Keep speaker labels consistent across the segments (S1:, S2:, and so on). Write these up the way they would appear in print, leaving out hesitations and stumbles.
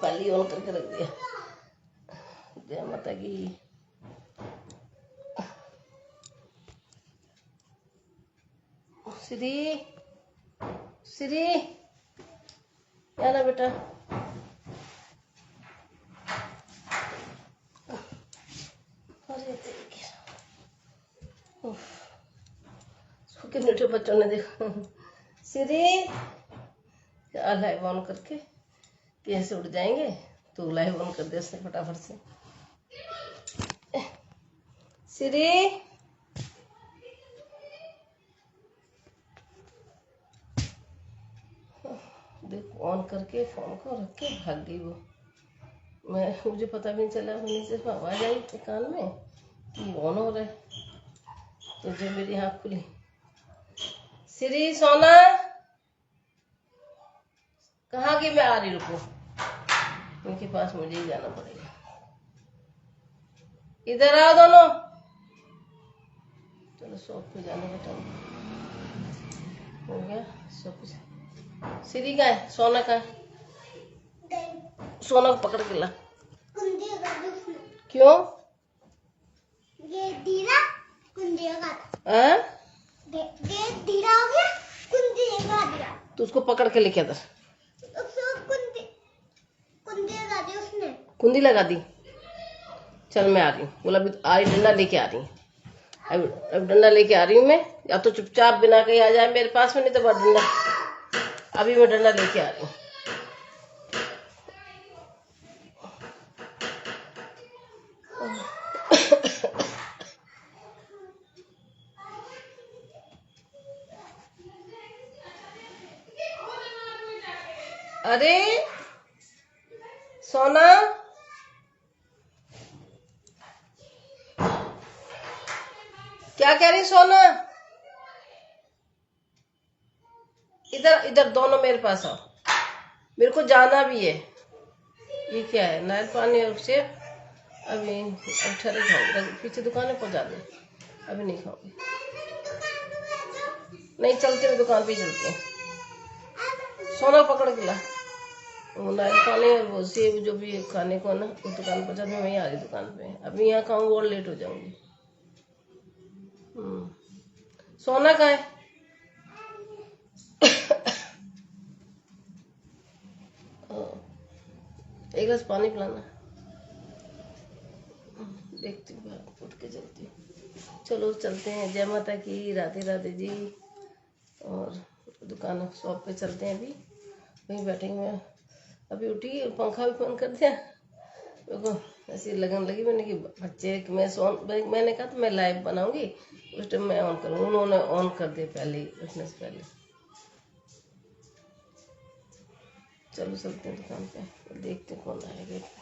S1: पहले ही ऑन करके रख दिया। जय माता की। श्री श्री क्या ना बेटा, अरे कितने बच्चों ने देखो। श्री लाइव ऑन करके कैसे उठ जाएंगे, तो लाइव ऑन कर दे उसने फटाफट से। श्री देखो ऑन करके फोन को रख के भाग गई वो। मुझे पता भी नहीं चला, नीचे से आवाज आई कान में कि ऑन हो रहा है, तो जब मेरी आँख खुली, श्री सोना कहाँ की, मैं आ रही, रुको, इनके पास मुझे ही जाना पड़ेगा। इधर आओ दोनों, चलो शॉप पे जाने का टाइम हो गया। शॉप पे श्री का है, सोना का है, सोना को पकड़ के ला। क्यों?
S2: ये दीरा कुंडी का
S1: हाँ?
S2: दीरा हो गया, कुंडी का दिया,
S1: तो उसको पकड़ के लेके इधर।
S2: कुंडी लगा दी उसने,
S1: कुंडी लगा दी। चल मैं आ रही हूँ, बोला अभी आ रही, डंडा लेके आ रही हूँ। अब डंडा लेके आ रही हूँ मैं, या तो चुपचाप बिना कहीं आ जाए मेरे पास में, नहीं तो डंडा, अभी मैं डंडा लेके आ रही हूँ। अरे सोना, क्या कह रही सोना? इधर इधर दोनों मेरे पास आओ, मेरे को जाना भी है। ये क्या है, नारियल पानी और सेब? अभी ठहरे खाऊंगी, पीछे दुकान में पहुंचा दे, अभी नहीं खाऊंगी। नहीं चलती, मैं दुकान पे ही चलती है। सोना पकड़ के ला, वो नारियल पानी और वो सेब जो भी खाने को ना, उस दुकान पर मैं वहीं आ गई दुकान पे। अभी यहाँ खाऊंगी और लेट हो जाऊंगी। सोना कहाँ है? एक गिलास पानी पिलाना। देखती हूँ, उठ के चलती हूँ। चलो चलते हैं। जय माता की, राधे राधे जी। और दुकान शॉप पे चलते हैं, अभी वहीं बैठेंगे। मैं अभी उठी, पंखा भी बंद कर दिया। देखो ऐसी लगन लगी मैंने कि बच्चे, मैंने कहा तो मैं लाइव बनाऊंगी, उस टाइम मैं ऑन करूँगी। उन्होंने ऑन कर दिया पहले ही, उठने से पहले। चलो चलते हैं दुकान पे, देखते कौन आएगा गेट पे।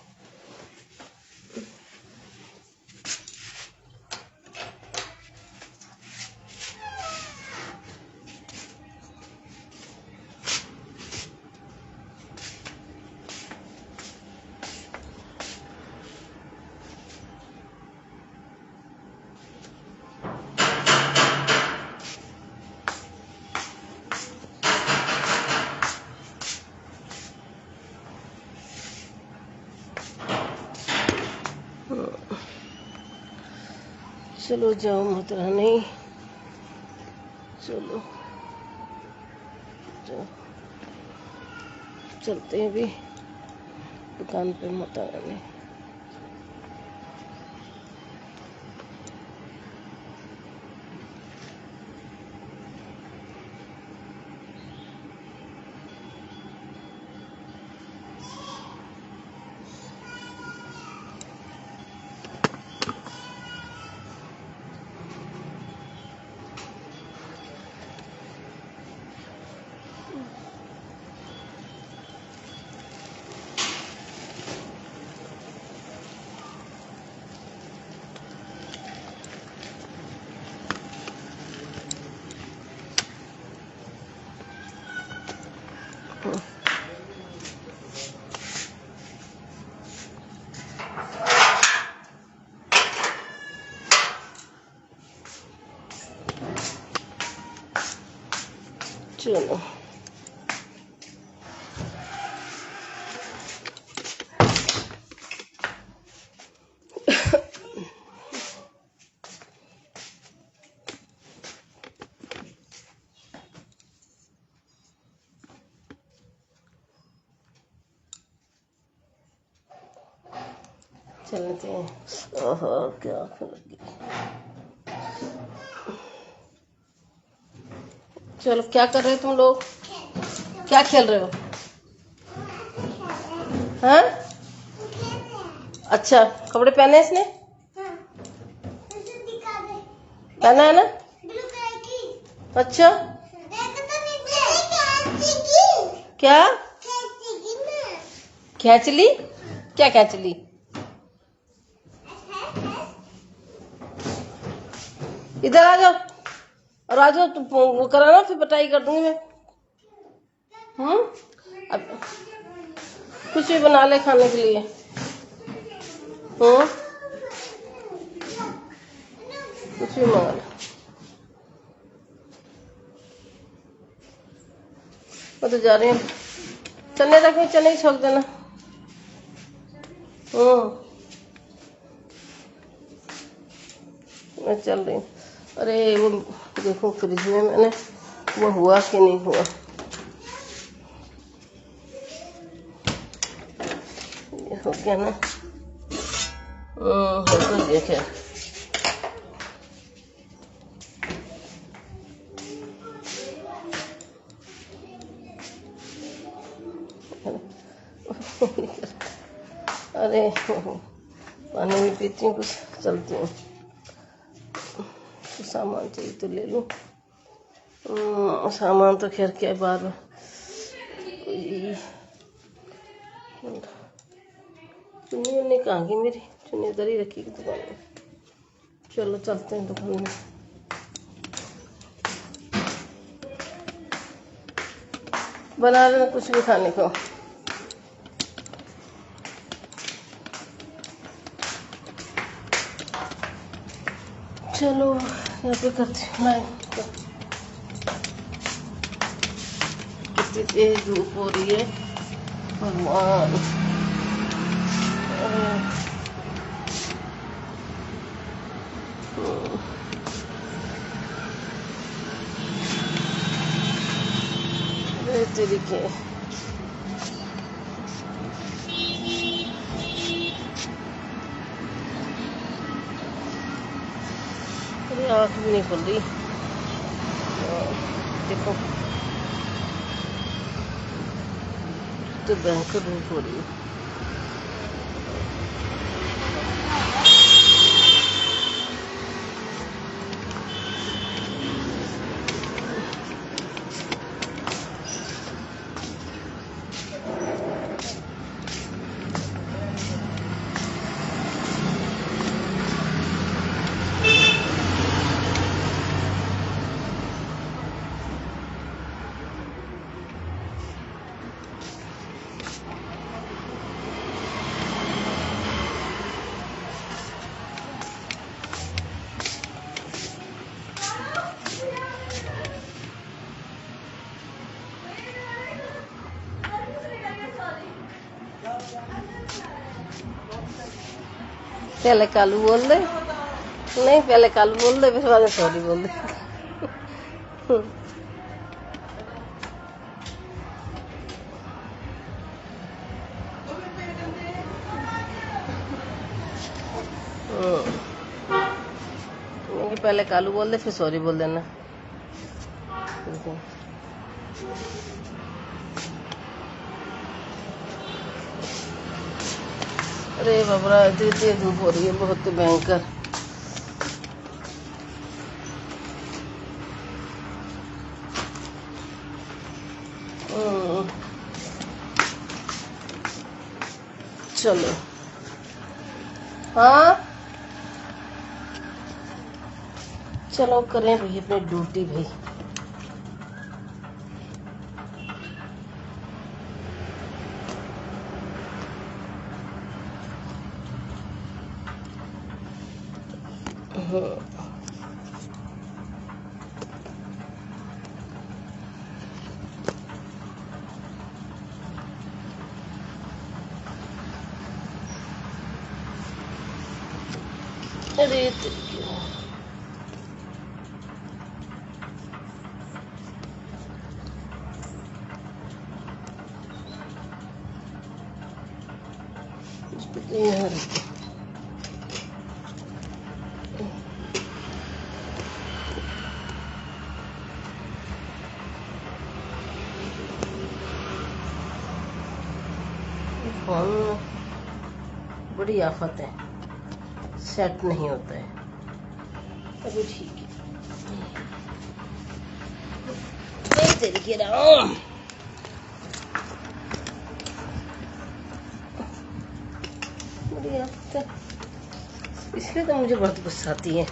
S1: चलो जाओ मत रानी, चलो जाओ, चलते हैं अभी दुकान पे माता रानी। चलो चलते हैं। ओहो क्या लगी। चलो क्या कर रहे हो तुम लोग? क्या खेल रहे हो? हाँ अच्छा कपड़े पहने इसने? पहना है ना? अच्छा क्या खींच ली? क्या खींच ली? इधर आ जाओ और आ जाओ तुम वो कराना फिर पिटाई कर दूंगी मैं। अब कुछ भी बना ले खाने के लिए। कुछ भी मंगा ले। मैं तो जा रही हूँ। चने रखें चने ही छोक देना। मैं चल रही हूँ। अरे वो देखो फ्रिज में मैंने वो हुआ कि नहीं हुआ। ये हो गया ना? हो तो गया खैर। अरे पानी भी पीती हूँ कुछ चलती हूँ। कुछ सामान चाहिए तो ले लूँ। सामान तो खैर क्या बार चुन्नी उन्नी कहाँ गई मेरी? चुन्नी इधर ही रखी दुकान में। चलो चलते हैं दुकान में। बना लेना कुछ भी खाने को। चलो यहाँ पे करती हूँ मैं। कितनी तेज धूप हो रही है भगवान। तरीके आँख भी नहीं खुल रही। देखो तो भयंकर धूप हो रही है। पहले कालू बोल दे। नहीं पहले कालू बोल दे फिर बाद में सॉरी बोल दे। पहले कालू बोल दे फिर सॉरी बोल देना। अरे बाबरा इतनी तेज धूप हो रही है बहुत भयंकर। चलो हाँ चलो करें भाई अपनी ड्यूटी भाई। अरे इस पे फोन बड़ी आफत है, सेट नहीं होता है। अभी ठीक है, नहीं तरीके राम। बड़ी आफत है, इसलिए तो मुझे बहुत गुस्सा आती है।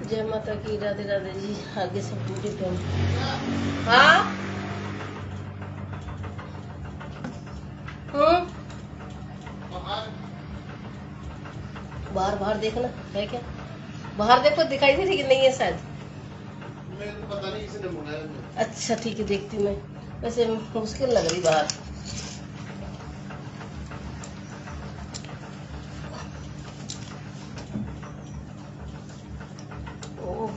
S1: जय माता की, राधे राधे जी। आगे सब ड्यूटी पे। हाँ बाहर बाहर देखना है क्या? बाहर देखो, दिखाई दे रही कि नहीं है शायद। मेरे को पता नहीं, किसी ने मंगाया। अच्छा ठीक है, देखती मैं। वैसे मुश्किल लग रही बाहर। ओह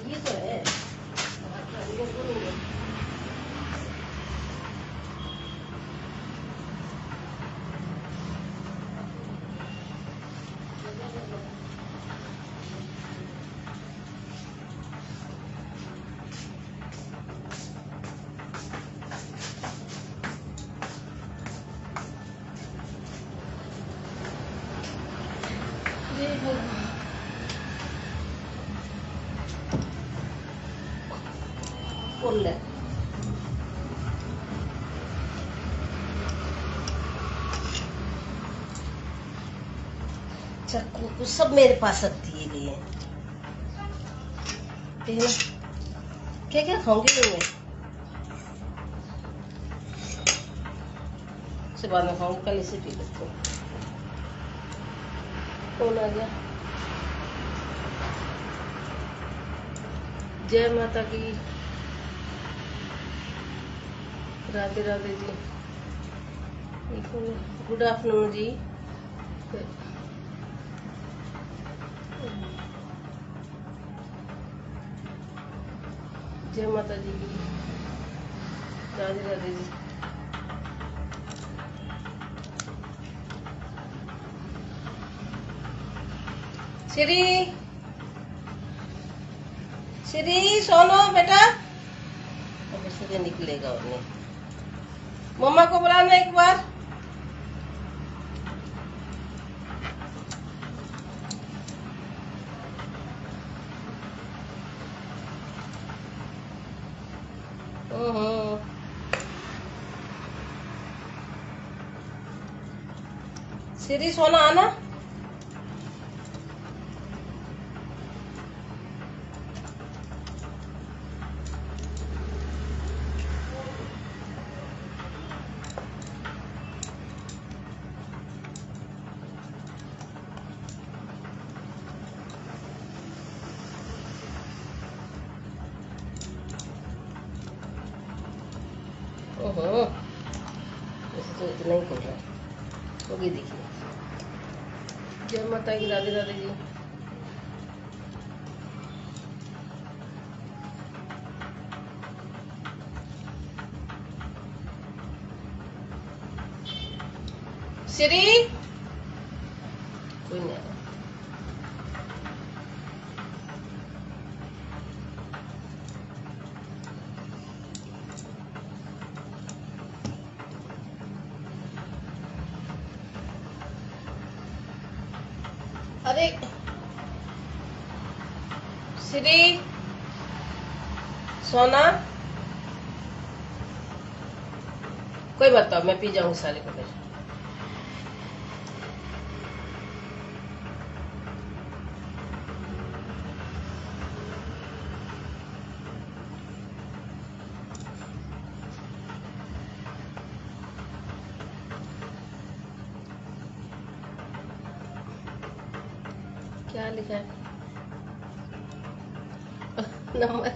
S1: ये तो है। बोल ले। चाकू सब मेरे पास रख दिए गए हैं। क्या क्या खाऊंगी मैं? से बाद में खाऊंगी, पहले से पी लेती हूँ। कौन आ गया? जय माता की, राधे राधे जी। गुड आफ्टरनून जी। जय माता जी की, राधे राधे जी। श्री श्री सोनो बेटा, अब इससे निकलेगा और नहीं। मम्मा को बुलाना एक बार। श्री सोना आना। वैसे तो इतना ही खुल रहा है, वो भी देखिए। जय माता की, राधे राधे जी। श्री कोई नहीं। अरे श्री सोना, कोई बताओ, मैं पी जाऊंगी सारे को। क्या लिखा है? नंबर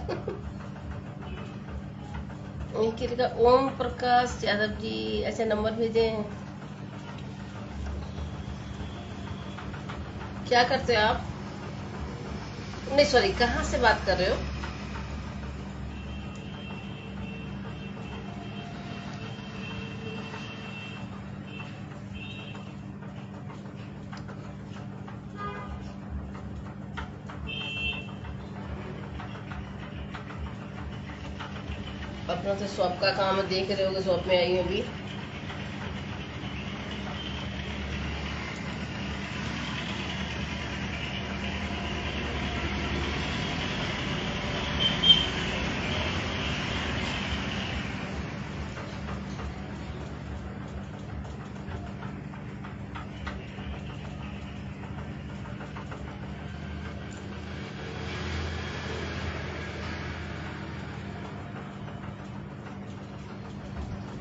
S1: की लिखा ओम प्रकाश यादव जी। अच्छा, नंबर भेजे हैं। क्या करते हो आप? नहीं सॉरी, कहाँ से बात कर रहे हो? अपना तो शॉप का काम है, देख रहे होगे, शॉप में आई होगी।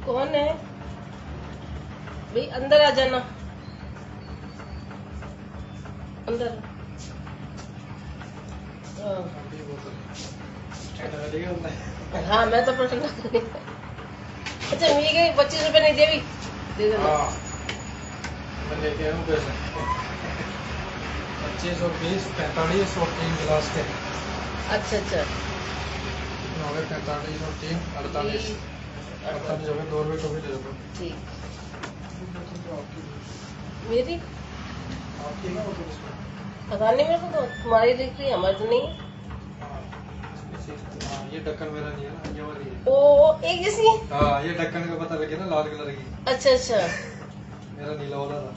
S1: कौन है भाई? अंदर आ जाना, अंदर। हाँ, मैं तो प्रश्न। अच्छा, मिल गई। 25 रुपए नहीं देवी, दे देना।
S3: मैं लेके आया हूँ पैसे 25 और 20 45 और 3 गिलास के।
S1: अच्छा अच्छा,
S3: 45 और 3 48 48 हो गए। 2 रुपए को भी दे दो।
S1: ठीक। मेरी
S3: आपकी ना वो तो इसमें
S1: पता नहीं, मेरे को तो तुम्हारी दिख रही है, हमारी तो नहीं।
S3: हाँ, ये ढक्कन मेरा नहीं है ना, ये वाली है।
S1: ओ, एक जैसी।
S3: हाँ, ये ढक्कन का पता लगे ना, लाल कलर की।
S1: अच्छा अच्छा।
S3: मेरा नीला वाला था।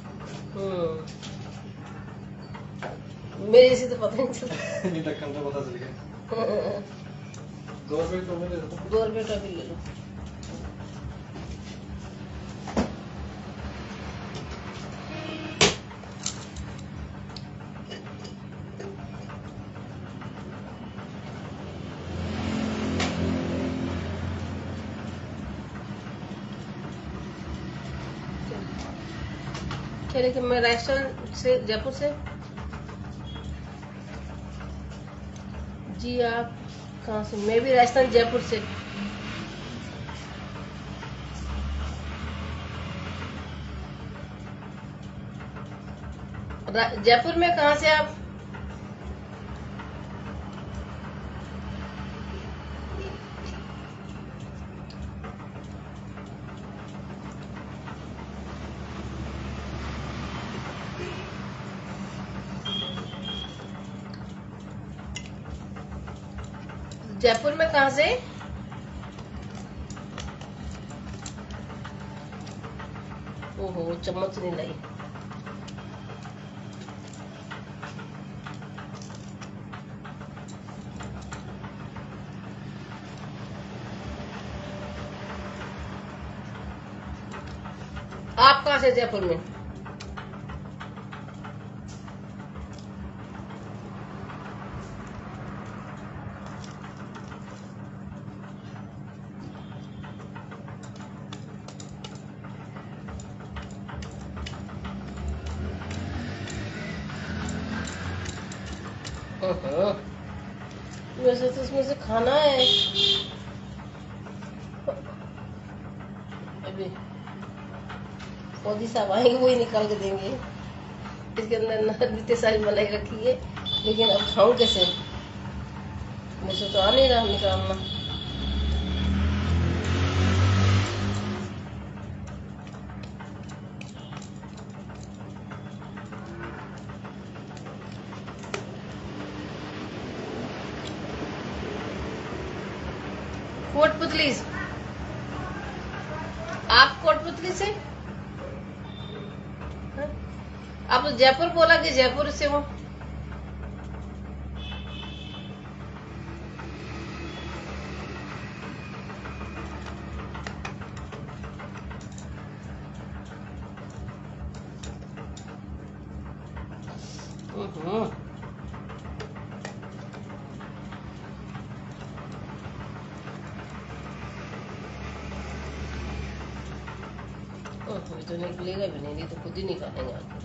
S1: मेरे से तो पता नहीं चलता।
S3: ये ढक्कन का पता चल गया। 2 रुपए तो मैं दे देता हूँ।
S1: 2 रुपये टॉफी ले लो। कह रहे कि मैं राजस्थान से, जयपुर से। जी आप कहाँ से? मैं भी राजस्थान जयपुर से। जयपुर में कहाँ से आप? जयपुर में कहाँ से? ओहो, चम्मच नहीं लाई। आप कहाँ से जयपुर में? वैसे तो इसमें से खाना है अभी। फौजी साहब आएंगे, वही निकाल के देंगे। इसके अंदर इतनी सारी मलाई रखी है, लेकिन अब खाऊं कैसे? मुझे तो आ नहीं रहा निकालना। कोटपुतली, आप कोटपुतली से? आप तो जयपुर बोला कि जयपुर से हो। तो निकलेगा भी नहीं, तो खुद ही निकालेंगे आपको।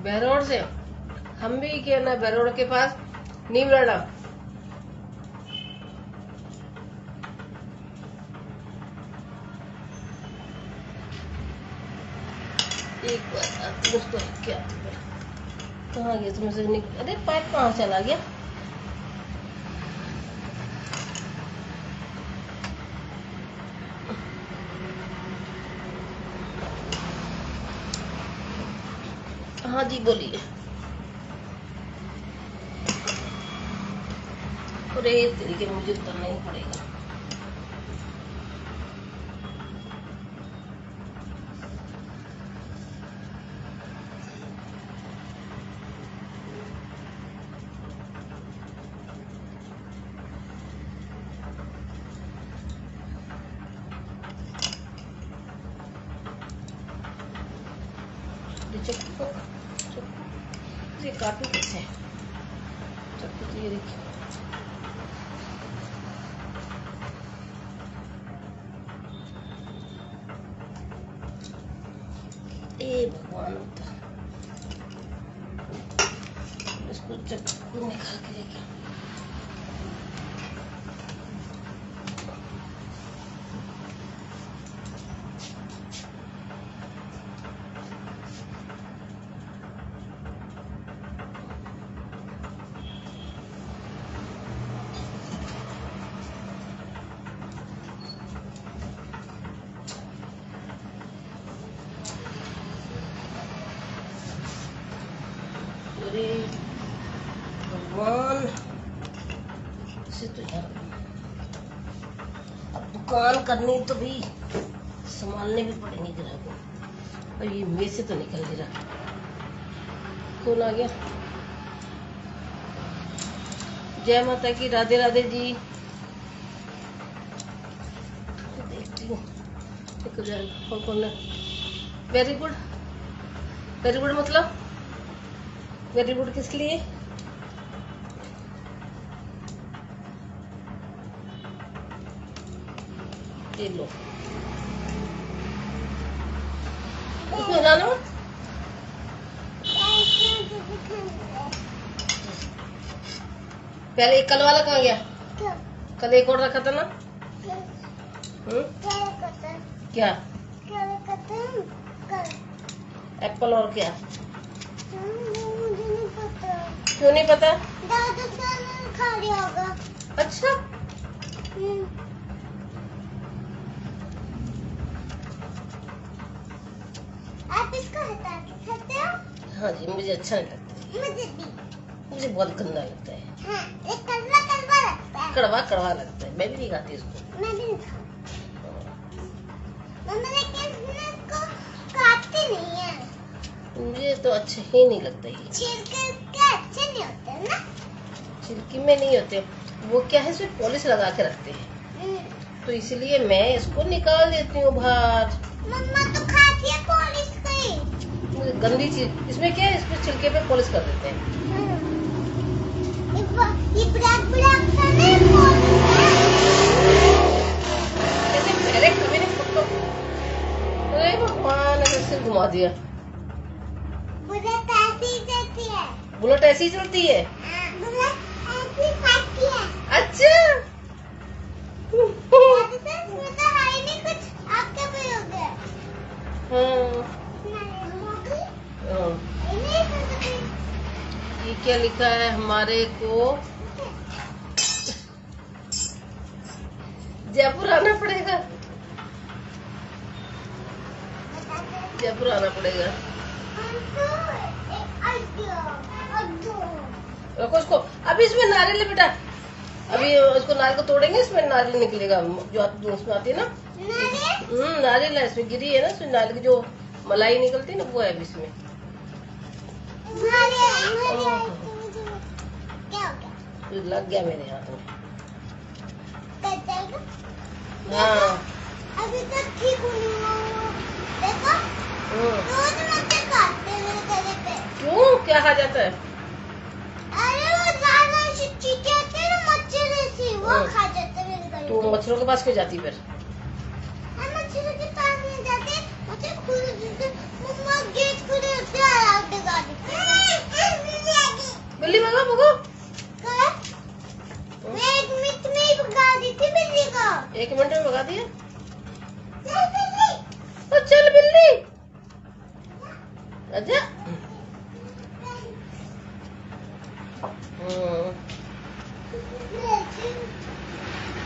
S1: बहरोड से हम भी क्या ना, बहरोड के पास नीमराड़ा। एक बार उसको क्या कहाँ गया तुम्हें से अरे पाइप कहाँ चला गया? हाँ जी बोलिए। अरे इस तरीके मुझे उतरना ही पड़ेगा। ये काटू कैसे? चक्कू तो ये देखिए। ए भगवान, इसको चक्कू निकाल के लेके भगवान से तो यार, अब दुकान करनी तो भी संभालने भी पड़ेंगे ग्राहकों को। और ये मेरे से तो निकल नहीं रहा। कौन आ गया? जय माता की, राधे राधे जी। देखती हूँ निकल जाएगा। कौन है? Very good. वेरी गुड मतलब वेरी गुड किस लिए? ये लो, इसमें डालो। पहले एक कल वाला कहाँ गया? कल एक और रखा था ना? क्या? एप्पल और क्या? क्यों नहीं पता?
S2: खा लिया होगा।
S1: अच्छा,
S2: आप इसको हटा सकते हो?
S1: हाँ जी, मुझे अच्छा नहीं लगता।
S2: मुझे भी।
S1: मुझे बहुत गंदा लगता है।
S2: हाँ, ये कड़वा कड़वा लगता है।
S1: कड़वा कड़वा लगता है। मैं भी नहीं खाती इसको।
S2: मैं भी नहीं खाती। मम्मा लेकिन इसको काटते नहीं है।
S1: मुझे तो अच्छा ही नहीं लगता ये।
S2: छिलके के अच्छे नहीं होते ना? छिलकी
S1: में नहीं होते, वो क्या है, इसमें पॉलिश लगा के रखते हैं, तो इसलिए मैं इसको निकाल देती हूँ बाहर।
S2: मम्मा तो खाती है पॉलिश की।
S1: गंदी चीज इसमें क्या है, इसमें छिलके पे पॉलिश कर देते हैं।
S2: ये ब्लैक ब्लैक सा नहीं पॉलिश है।
S1: ऐसे पहले कभी नहीं फोटो। अरे भगवान, ऐसे सिर घुमा दिया।
S2: बुलेट ऐसी ही चलती है।
S1: बुलेट ऐसी ही चलती है?
S2: बुलेट ऐसी फटती है।
S1: अच्छा,
S2: इसमें तो है ही नहीं कुछ। आप क्या पियोगे?
S1: ये क्या लिखा है हमारे को? जयपुर आना पड़ेगा। जयपुर आना पड़ेगा। रखो इसको। अभी इसमें नारियल है बेटा, अभी इसको नारियल को तोड़ेंगे, इसमें नारियल निकलेगा जो उसमें आती है ना। नारियल है, इसमें गिरी है ना, इसमें नारियल की जो मलाई निकलती है ना, वो है अभी इसमें। लग गया मेरे हाथ में।
S2: हाँ, अभी तक ठीक नहीं हुआ। देखो, रोज
S1: क्या खा जाता है?
S2: अरे वो ज्यादा चींटी आते हैं ना, मच्छर ऐसी, वो खा जाते हैं मेरे गले
S1: तू
S2: को।
S1: मच्छरों के पास क्यों जाती फिर?
S2: हम मच्छरों के पास नहीं जाते, मच्छर खुले देते, मम्मा गेट खुले होते हैं, अलाउड लगा देते हैं।
S1: बिल्ली भगा भगो।
S2: क्या? मैं 1 मिनट में ही भगा दी थी बिल्ली को।
S1: 1 मिनट में भगा दिया?
S2: चल बिल्ली।
S1: तो चल बिल्ली। अच्छा।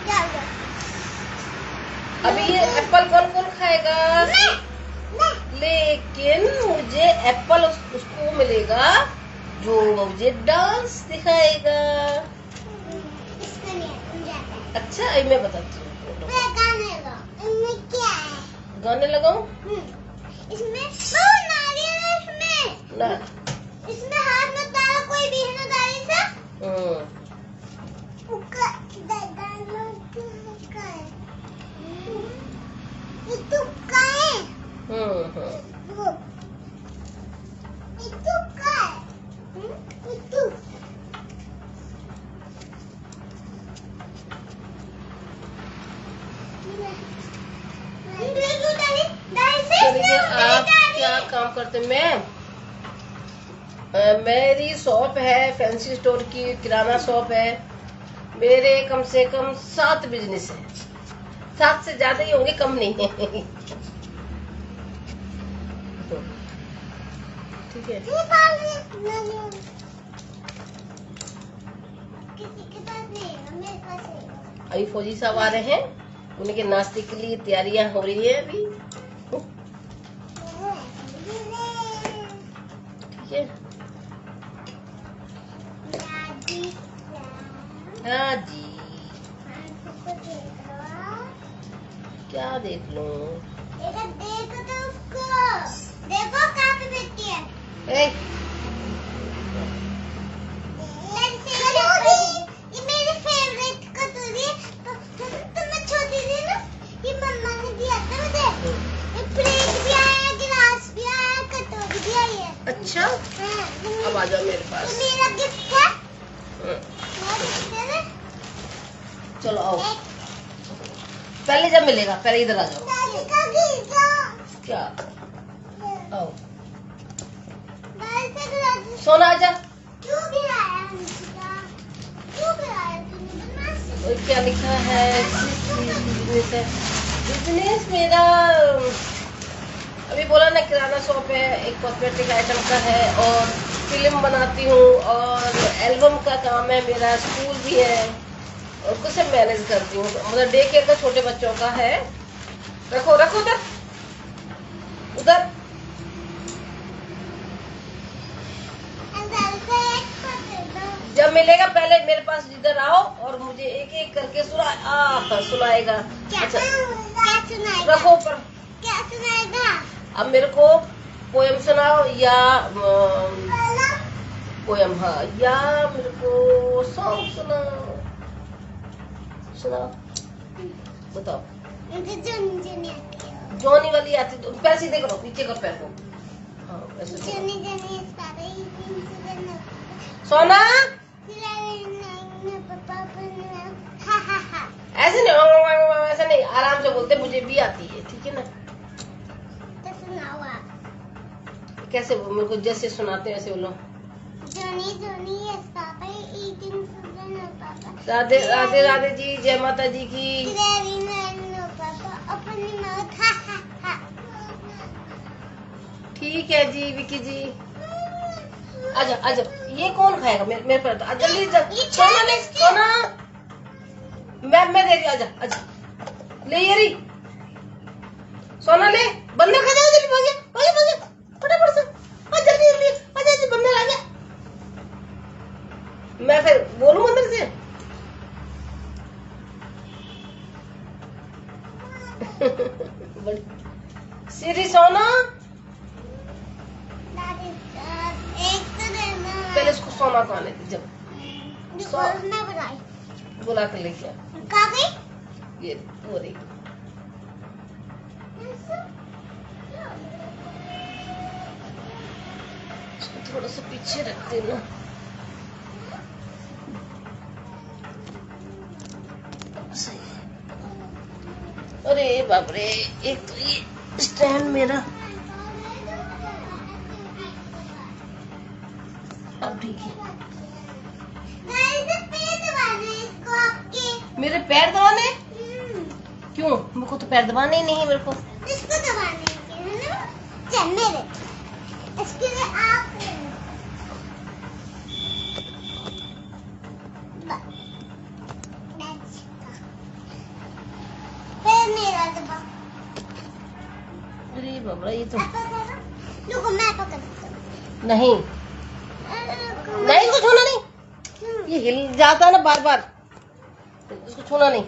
S2: चल।
S1: अभी ये एप्पल कौन कौन खाएगा?
S2: मैं।
S1: लेकिन मुझे एप्पल उसको मिलेगा जो मुझे डांस दिखाएगा।
S2: इसका नहीं है, मुझे आता है।
S1: अच्छा अभी मैं बताती हूँ।
S2: मैं गाने गा। इसमें क्या है?
S1: गाने लगाऊं?
S2: इसमें वो नारियल है इसमें।
S1: ना।
S2: इसमें हाथ मत डालो, कोई भी है ना डाली सा।
S1: हम्म।
S2: उका डालो तुक्का है। ये तुक्का है। वो ये तुक्का है। ये तुक्का। देखो डाली से
S1: चलिए आप क्या काम करते हैं? मेरी शॉप है, फैंसी स्टोर की किराना शॉप है। मेरे कम से कम 7 बिजनेस है। 7 से ज्यादा ही होंगे, कम नहीं है। ठीक है।
S2: किसी के पास नहीं है, मेरे पास है।
S1: अभी फौजी साहब आ रहे हैं, उनके नाश्ते के लिए तैयारियां हो रही है अभी। ठीक है। हाँ जी। क्या देख लूं?
S2: देखो तो उसको, देखो कहाँ पे बैठी है।
S1: ए,
S2: ये मेरी फेवरेट कटोरी है। तो मैं छोटी थी ना, ये मम्मा ने दिया था मुझे। ये प्लेट भी आया, गिलास भी आया, कटोरी भी आई है।
S1: अच्छा अब आ जाओ मेरे पास।
S2: ये मेरा गिफ्ट है।
S1: हम्म,
S2: मेरा गिफ्ट है ना।
S1: चलो आओ। पहले जब मिलेगा, पहले इधर आ जाओ।
S2: दादी का गिफ्ट।
S1: क्या? आओ
S2: दादी से दादी
S1: सोना आजा।
S2: क्यों गिराया हमका? क्यों गिराया तूने? बदमाश।
S1: और क्या लिखा है? बिजनेस है। बिजनेस मेरा अभी बोला ना, किराना शॉप है, एक कॉस्मेटिक आइटम का है, और फिल्म बनाती हूँ, और एल्बम का काम है मेरा, स्कूल भी है, और कुछ सब मैनेज करती हूँ। मतलब डे केयर का छोटे बच्चों का है। रखो रखो उधर उधर। जब मिलेगा पहले मेरे पास इधर आओ और मुझे एक एक करके सुनाएगा।
S2: क्या
S1: अच्छा
S2: सुनाएगा?
S1: रखो ऊपर।
S2: क्या सुनाएगा?
S1: अब मेरे को पोयम सुनाओ या पोयम, हाँ, या मेरे को सॉन्ग सुनाओ। सुनाओ, बताओ।
S2: मुझे जोनी जोनी आती है।
S1: जोनी वाली आती तो पैर सीधे करो, नीचे कर पैर को। हाँ ऐसे करो।
S2: जोनी जोनी सारे ही दिन से दिन
S1: सोना
S2: पापा हा हा हा।
S1: ऐसे नहीं, ऐसे नहीं, आराम से बोलते, मुझे भी आती है, ठीक है ना?
S2: तो सुनाओ आप।
S1: कैसे मेरे को जैसे सुनाते हैं वैसे बोलो।
S2: जोनी जोनी यस पापा ईटिंग सुजन पापा।
S1: राधे राधे राधे जी, जय माता जी की।
S2: ग्रेवी नो पापा अपनी माउथ हा हा हा।
S1: ठीक है जी विकी जी। आजा आजा, ये कौन खाएगा? मेरे पर तो जल्दी सोना ले, सोना मैं दे रही हूँ। आजा आजा ले ये रही सोना, ले बंदर खा जाओ, जल्दी भागे भागे भागे फटाफट से। आ जल्दी जल्दी आजा आजा, बंदर आ गया। मैं फिर बोलूं अंदर से? सीरी सोना,
S2: एक तो देना।
S1: पहले इसको सोना को आने दे। जब
S2: मैं बुलाई
S1: बुला कर लेके आ,
S2: कहाँ गई?
S1: ये हो रही। इसको थोड़ा सा पीछे रखती हूँ ना। सही है। अरे बाप रे, एक तो ये स्टैंड मेरा। अब ठीक है। मेरे पैर दबाने? क्यों? मेरे को तो पैर दबाने ही नहीं है मेरे को।
S2: इसको दबाने के है ना? चल मेरे। इसके लिए आप फिर मेरा दबा।
S1: अरे बाबा ये तो
S2: रुको मैं पकड़ता हूँ।
S1: नहीं नहीं, इसको छूना नहीं। ये हिल जाता है ना बार बार, इसको छूना नहीं।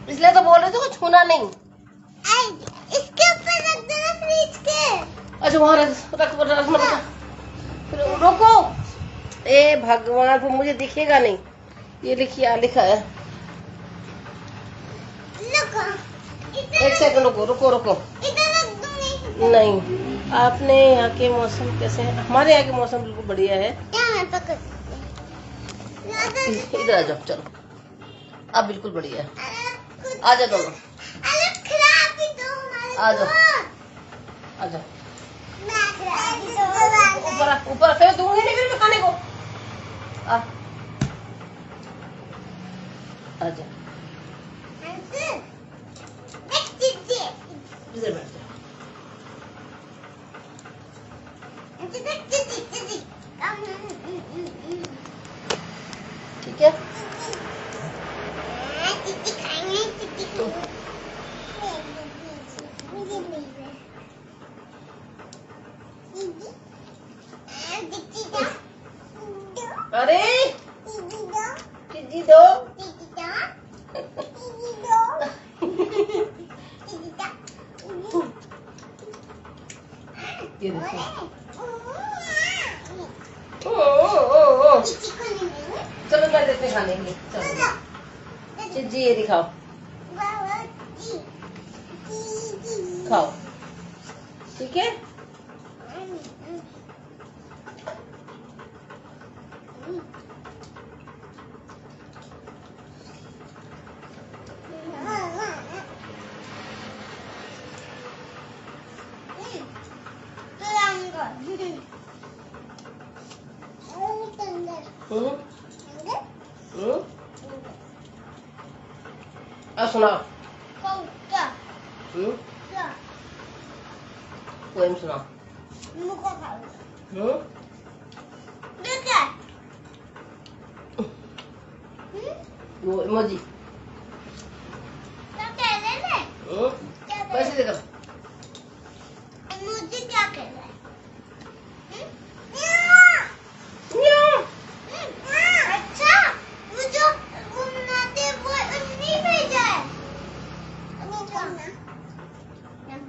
S1: इसलिए तो बोल रहे थे को छूना नहीं।
S2: इसके ऊपर रख देना फ्रिज के।
S1: अच्छा वहाँ रख मत रोको। ए भगवान, वो मुझे दिखेगा नहीं। ये लिखिए लिखा है। एक सेकंड रुको रुको रुको।
S2: इधर रख दूंगी।
S1: नहीं, आपने यहाँ के मौसम कैसे है? हमारे यहाँ के मौसम बिल्कुल बढ़िया है।
S2: क्या मैं पकड़?
S1: इधर आ जाओ, चलो अब बिल्कुल बढ़िया है। आ जाओ दोनों,
S2: अरे खराब भी तो हमारे।
S1: आ जाओ आ जाओ।
S2: मैं खराब भी तो
S1: ऊपर ऊपर फिर दूंगी नहीं फिर मैं खाने को। आ जाओ, इधर बैठ जाओ। ठीक है। अरे दो ये देखो। ओ। चलो मैं देते खाने के लिए। चलो जी, ये दिखाओ, खाओ। ठीक है। अब सुनाओ। पोएम सुनाओ। वो इमोजी कैसे देखो।
S2: क्या कर रहा है? अच्छा, वो जो बनाते वो उन्हीं भेजा है।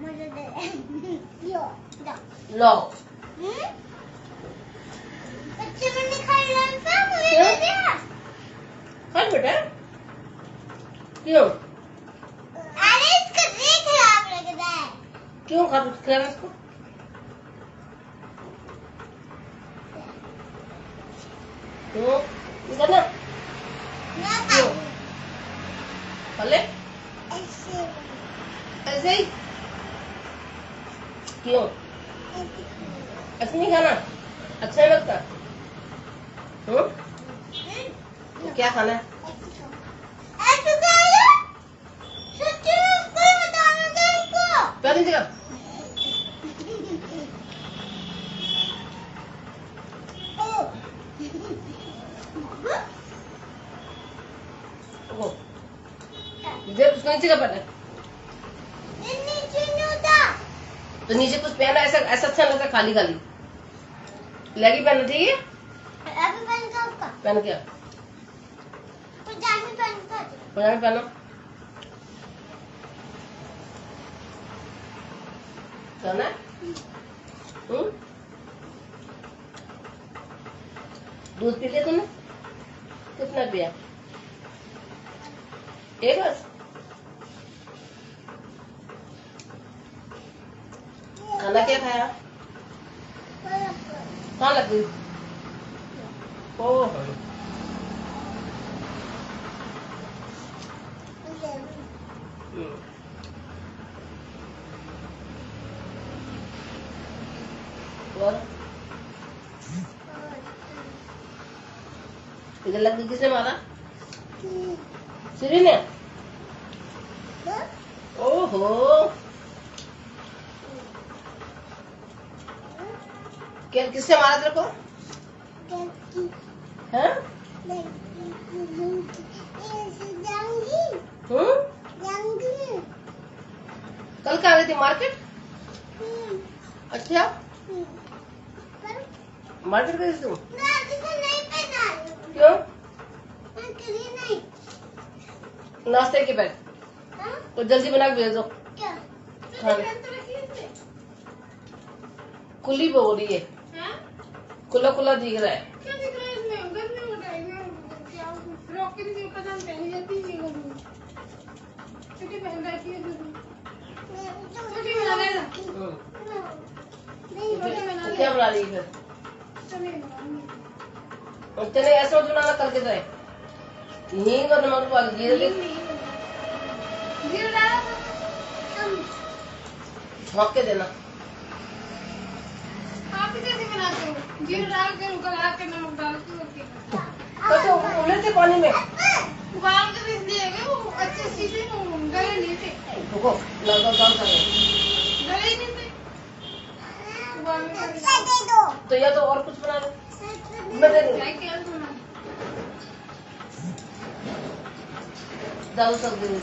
S2: मुझे दे।
S1: लो
S2: बच्चे मैंने खाया था, मुझे दे दिया।
S1: खाओ बेटा। क्यों?
S2: अरे इसका देख खराब लग रहा है।
S1: क्यों खा इसको? क्यों? इधर ना क्यों? भले ऐसे ही क्यों? ऐसे नहीं खाना, अच्छा नहीं लगता। तो क्या खाना है? पहली जगह नीचे का पहना तो नीचे कुछ पहना, ऐसा ऐसा अच्छा लगता है खाली खाली। लेगी पहना, ठीक है। पहन क्या? पजामे पहनो। करना दूध पी लिया तुमने? कितना पिया? एक बस। खाना क्या खाया? कहाँ लग गई? ओह और इधर लग गई, किसने मारा? श्री ने? ओहो, क्या किसने मारा तेरे को? हैं? कल कहाँ गई थी? मार्केट? अच्छा, मार्केट गई थी तुम? क्यों? नाश्ते के बैग तो जल्दी बना के भेज दो। खाने खुली हो रही है, खुला खुला दिख रहा है। तो क्या बना रही है फिर? चले ऐसा मत बनाना, करके जाए हींग और नमक डाल जीरे छौंक के देना।
S4: आप कैसे बनाते हो? जीरा डाल के उगला के नमक डाल के
S1: तो उबलते पानी में
S4: उबाल के इसलिए वो अच्छे से गले नहीं थे।
S1: रुको, लगा काम कर रहे
S4: गले ही नहीं थे।
S1: तो या तो और कुछ बना लो, मैं दे दूँ। दाल सब्जी में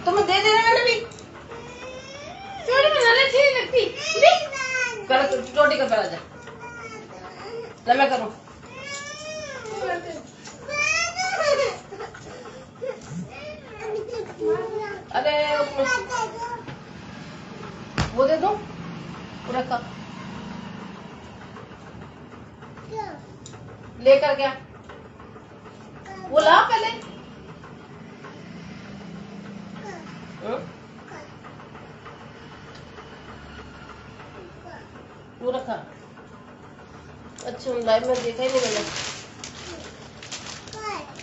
S1: तो मैं दे देना ना भी।
S4: छोटी बनाने अच्छी नहीं लगती।
S1: पहले रोटी का पहला जा, ला मैं करूँ। अरे वो दे दो पूरा कप, लेकर क्या वो ला पहले। वो रखा। अच्छा, लाइव में देखा ही नहीं मैंने,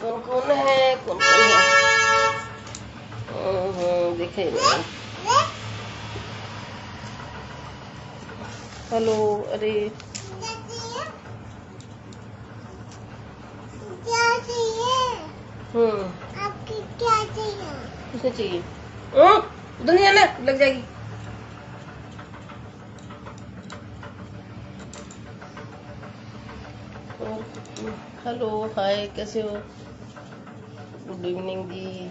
S1: कौन कौन है कौन कौन है। देखा ही नहीं। हेलो, अरे
S2: क्या चाहिए? आपकी क्या चाहिए?
S1: किसने चाहिए? उधर नहीं आना, लग जाएगी। हेलो, हाय, कैसे हो? गुड इवनिंग जी।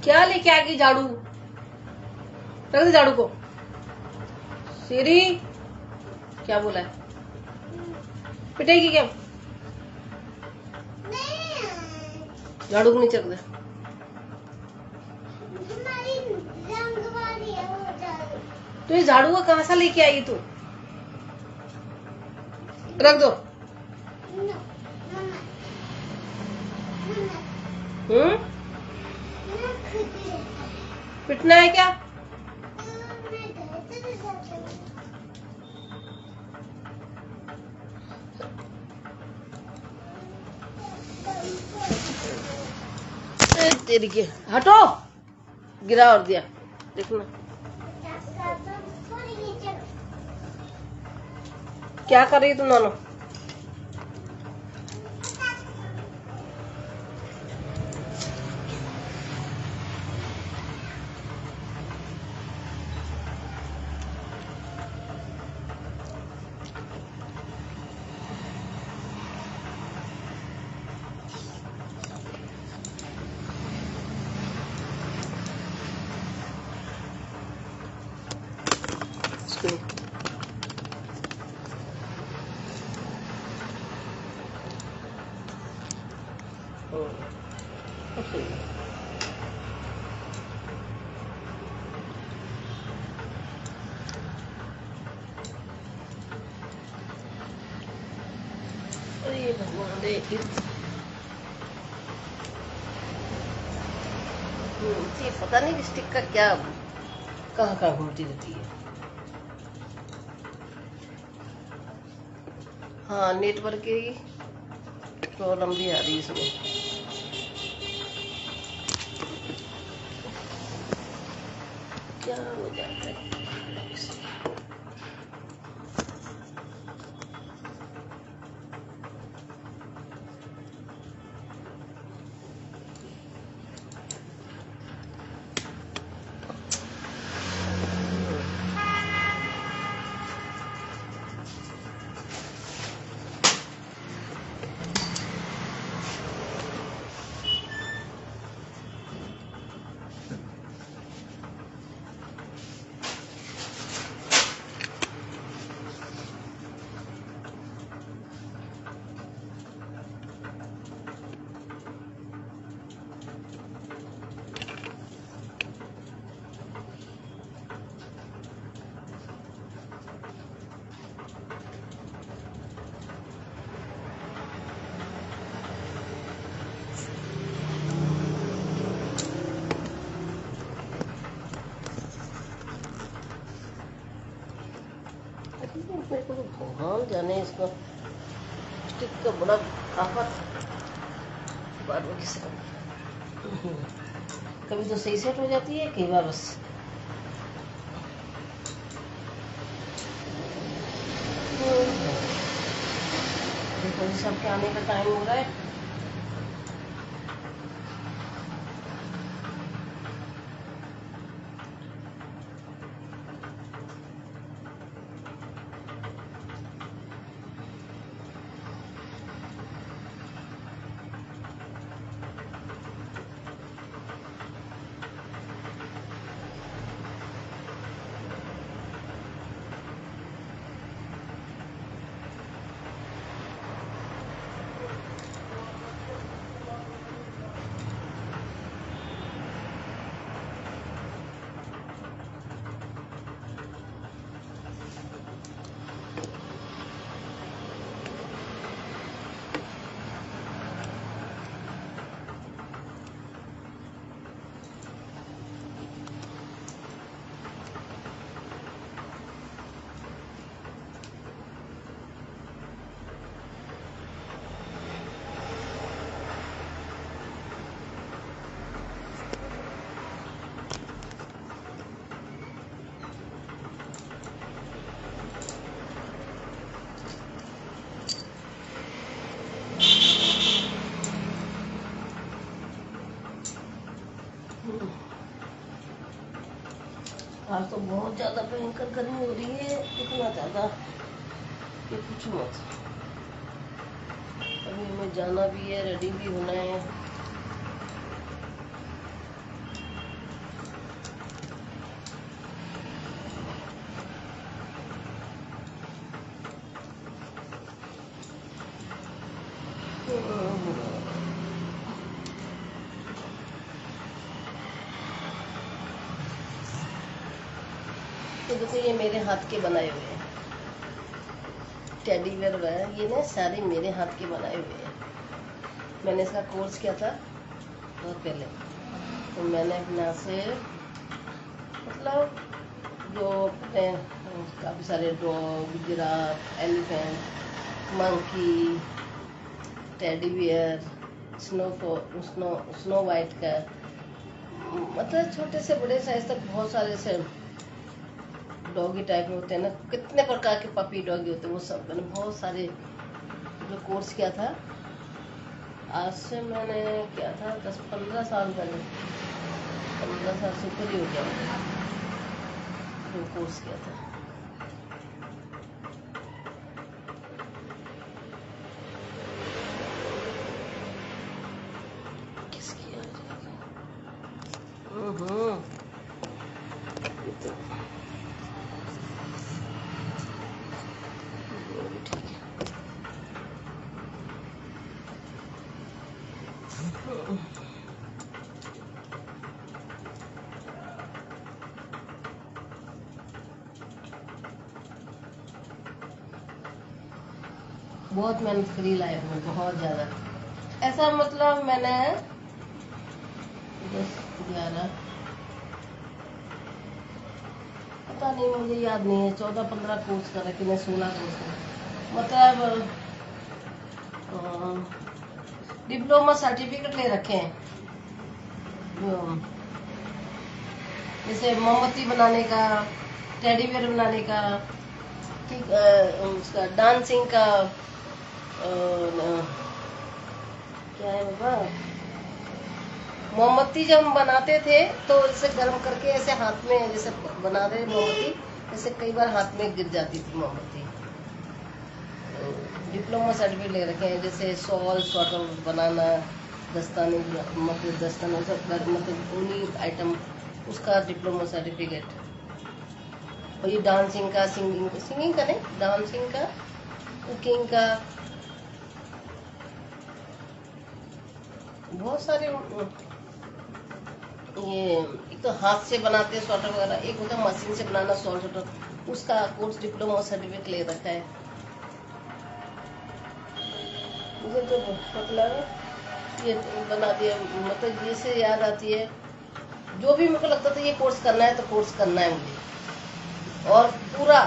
S1: क्या लेके आ गई? झाड़ू रख दे, झाड़ू को। सीरी क्या बोला है? पिटेगी क्या? झाड़ू को नीचे रख दे। तो ये झाड़ू को कहाँ से लेके आई तू? रख दो। पिटना है क्या? तेरी के हटो, गिरा और दिया, देखना क्या कर रही तुम दोनों। Okay. दे ये पता नहीं स्टिक का क्या कहाँ कहाँ घूमती रहती है। हाँ नेटवर्क की प्रॉब्लम भी आ रही है इसमें। क्या हो जाता है मेरे को तो भगवान जाने इसको स्टिक का बड़ा आफत बार बार किसी कभी तो सही सेट हो जाती है कई बार बस देखो सबके आने का टाइम हो रहा है। आज तो बहुत ज्यादा भयंकर गर्मी हो रही है, इतना ज्यादा कि कुछ मत। अभी हमें जाना भी है, रेडी भी होना है। तो देखो ये मेरे हाथ के बनाए हुए हैं टेडी बेयर वगैरह, ये ना सारे मेरे हाथ के बनाए हुए हैं। मैंने इसका कोर्स किया था बहुत पहले, तो मैंने अपना से मतलब जो अपने काफ़ी सारे dog, giraffe, elephant, monkey, teddy bear, snow white का, मतलब छोटे से बड़े साइज तक बहुत सारे से डॉगी टाइप में होते हैं ना, कितने प्रकार के पपी डॉगी होते हैं, वो सब मैंने बहुत सारे जो कोर्स किया था। आज से मैंने किया था 10-15 साल पहले, 15 साल से ऊपर ही हो गया मैंने जो कोर्स किया था। किसकी आ जाएगी? बहुत मेहनत करी लाइफ में, बहुत ज़्यादा। ऐसा मतलब मैंने 10, 11, पता नहीं, मुझे याद नहीं है, 14-15 कोर्स करा कि नहीं 16 कोर्स करा, मतलब डिप्लोमा सर्टिफिकेट ले रखे हैं। जैसे मोमबत्ती बनाने का, टेडी बियर बनाने का, ठीक, उसका डांसिंग का, क्या है बाबा, मोमबत्ती जब हम बनाते थे तो इसे गर्म करके ऐसे हाथ में जैसे बना रहे मोमबत्ती, ऐसे कई बार हाथ में गिर जाती थी मोमबत्ती। डिप्लोमा सर्टिफिकेट ले रखे हैं, जैसे शॉल स्वेटर बनाना, दस्ताने, मतलब दस्ताने सब, मतलब ऊनी आइटम, उसका डिप्लोमा सर्टिफिकेट। और ये डांसिंग का, सिंगिंग का नहीं, डांसिंग का, कुकिंग का, बहुत सारे। ये एक तो हाथ से बनाते हैं स्वेटर वगैरह, एक होता है मशीन से बनाना शॉल स्वेटर, उसका कोर्स डिप्लोमा सर्टिफिकेट ले रखा है। मुझे तो मतलब ये बना दिया, मतलब ये से याद आती है, जो भी मेरे को लगता था ये कोर्स करना है तो कोर्स करना है मुझे, और पूरा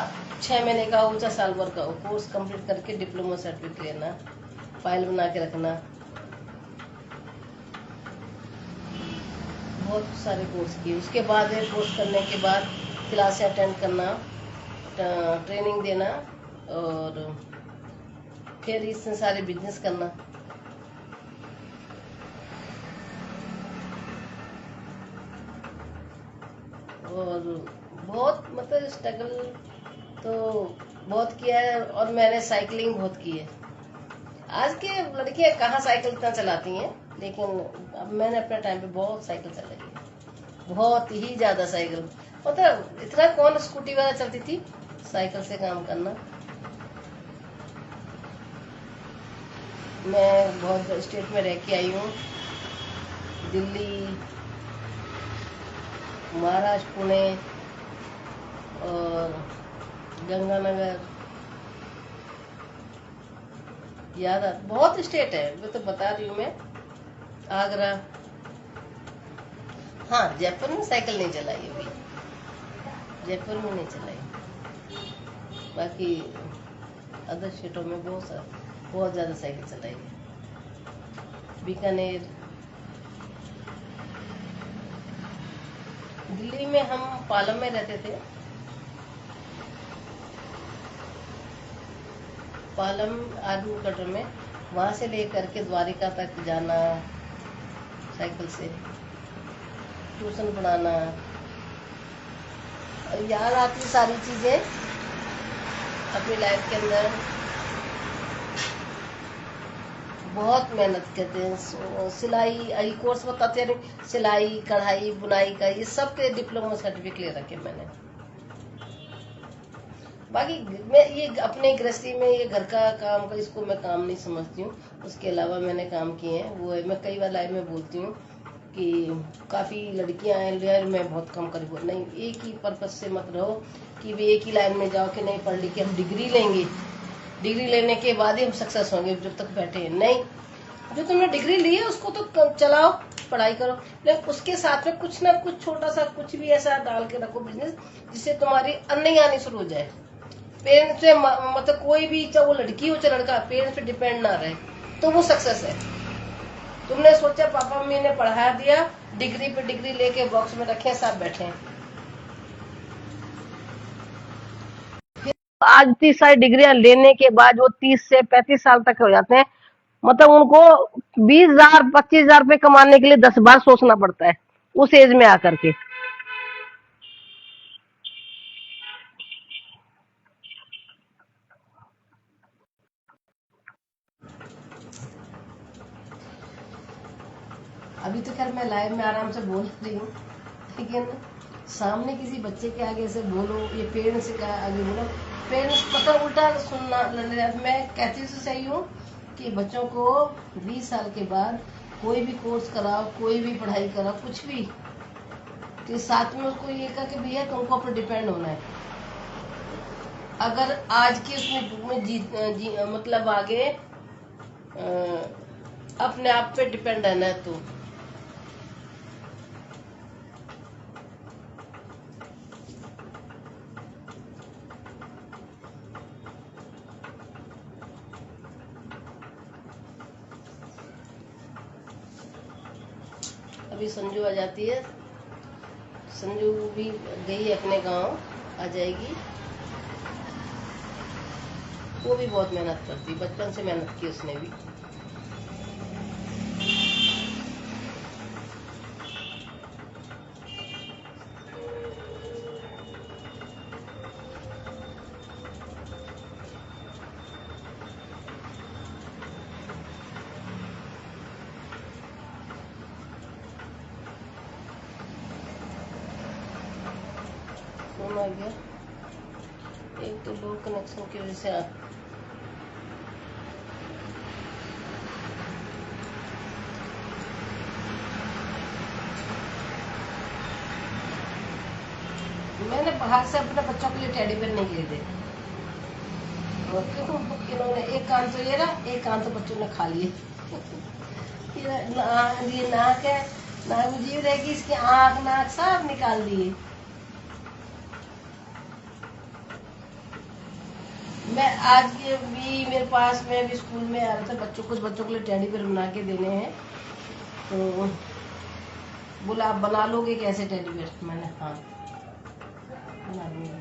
S1: 6 महीने का हो चाहे साल भर का हो, कोर्स कंप्लीट करके डिप्लोमा सर्टिफिकेट लेना, फाइल बना के रखना। बहुत सारे कोर्स किए, उसके बाद कोर्स करने के बाद क्लासें अटेंड करना, ट्रेनिंग देना, और फिर इसमें सारे बिजनेस करना। और बहुत मतलब स्ट्रगल तो बहुत किया है, और मैंने साइकिलिंग बहुत की है। आज के लड़कियां कहाँ साइकिल इतना चलाती हैं, लेकिन अब मैंने अपने टाइम पे बहुत साइकिल चलाई है, बहुत ही ज्यादा साइकिल, मतलब इतना कौन स्कूटी वगैरह चलती थी, साइकिल से काम करना। मैं बहुत स्टेट में रह के आई हूँ, दिल्ली, महाराष्ट्र, पुणे और गंगानगर, याद बहुत स्टेट है, मैं तो बता रही हूँ मैं, आगरा। हाँ, जयपुर में साइकिल नहीं चलाई अभी, जयपुर में नहीं चलाई, बाकी अदर स्टेटों में बहुत ज्यादा साइकिल चलाई है। बीकानेर, दिल्ली में हम पालम में रहते थे, पालम आर्मी क्वार्टर में, वहां से लेकर के द्वारिका तक जाना साइकिल से, ट्यूशन पढ़ाना, याद आती सारी चीजें अपनी लाइफ के अंदर। बहुत मेहनत करते हैं, सिलाई कोर्स बताते हैं, सिलाई, कढ़ाई, बुनाई का, ये सब के डिप्लोमा सर्टिफिकेट ले रखे मैंने। बाकी मैं ये अपने गृहस्थी में ये घर का काम का, इसको मैं काम नहीं समझती हूँ, उसके अलावा मैंने काम किए हैं, वो है। मैं कई बार लाइव में बोलती हूँ कि काफ़ी लड़कियां हैं यार, मैं बहुत कम कर, नहीं, एक ही पर्पज से मत रहो कि भी एक ही लाइन में जाओ कि नहीं पढ़ लिख के हम डिग्री लेंगे, डिग्री लेने के बाद ही हम सक्सेस होंगे, जब तक बैठे हैं नहीं। जो तुमने डिग्री ली है उसको तो चलाओ, पढ़ाई करो, लेकिन उसके साथ में कुछ ना कुछ छोटा सा कुछ भी ऐसा डाल के रखो बिजनेस, जिससे तुम्हारी अर्निंग आनी शुरू हो जाए। पेरेंट्स पे मतलब कोई भी, चाहे वो लड़की हो चाहे लड़का, पेरेंट्स पे डिपेंड ना रहे, तो वो सक्सेस है। तुमने सोचा पापा मम्मी ने पढ़ा दिया, डिग्री पे डिग्री लेके बॉक्स में रखे, सब बैठे हैं। आज 30 साल डिग्रियां लेने के बाद वो 30 से 35 साल तक हो जाते हैं, मतलब उनको 20,000 25,000 रुपए कमाने के लिए 10 बार सोचना पड़ता है उस एज में आकर के। अभी तो खैर मैं लाइव में आराम से बोल रही हूँ, लेकिन सामने किसी बच्चे के आगे से बोलो, ये पेरेंट्स के आगे बोलो, पेरेंट्स मतलब उल्टा सुनना लड़ रहा है। मैं कहती तो सही हूँ कि बच्चों को 20 साल के बाद कोई भी कोर्स कराओ, कोई भी पढ़ाई कराओ, कुछ भी, कि साथ में उसको ये कहा कि भैया तुमको ऊपर डिपेंड होना है। अगर आज की उसमें बुक में मतलब आगे अपने आप पे डिपेंड रहना है तो अभी संजू आ जाती है। संजू भी गई है अपने गांव, आ जाएगी। वो भी बहुत मेहनत करती, बचपन से मेहनत की उसने भी। फोन आ गया, एक तो लो कनेक्शन की वजह से मैंने बाहर से अपने बच्चों के लिए टेडी बेयर नहीं खरीदे। और क्यों इन्होंने एक कान तो ये रहा, एक कान तो बच्चों ने खा लिए। ये नाक है, नाक में जीव रहेगी, इसकी आंख नाक सब निकाल दिए। मैं आज के भी मेरे पास में भी स्कूल में आ रहा था, कुछ बच्चों के लिए टेडी बेयर बना के देने हैं, तो बोला आप बना लोगे कैसे टेडी बेयर? मैंने हाँ बना लूंगा।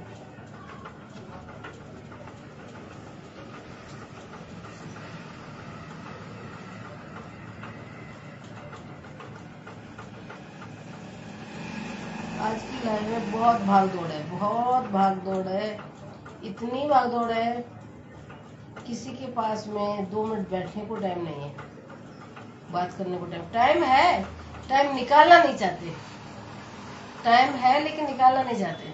S1: आज की लाइफ में बहुत भाग दौड़ है, बहुत भाग दौड़ है, इतनी भाग दौड़ है, किसी के पास में 2 मिनट बैठने को टाइम नहीं है, बात करने को टाइम है, टाइम निकालना नहीं चाहते। टाइम है लेकिन निकालना नहीं चाहते।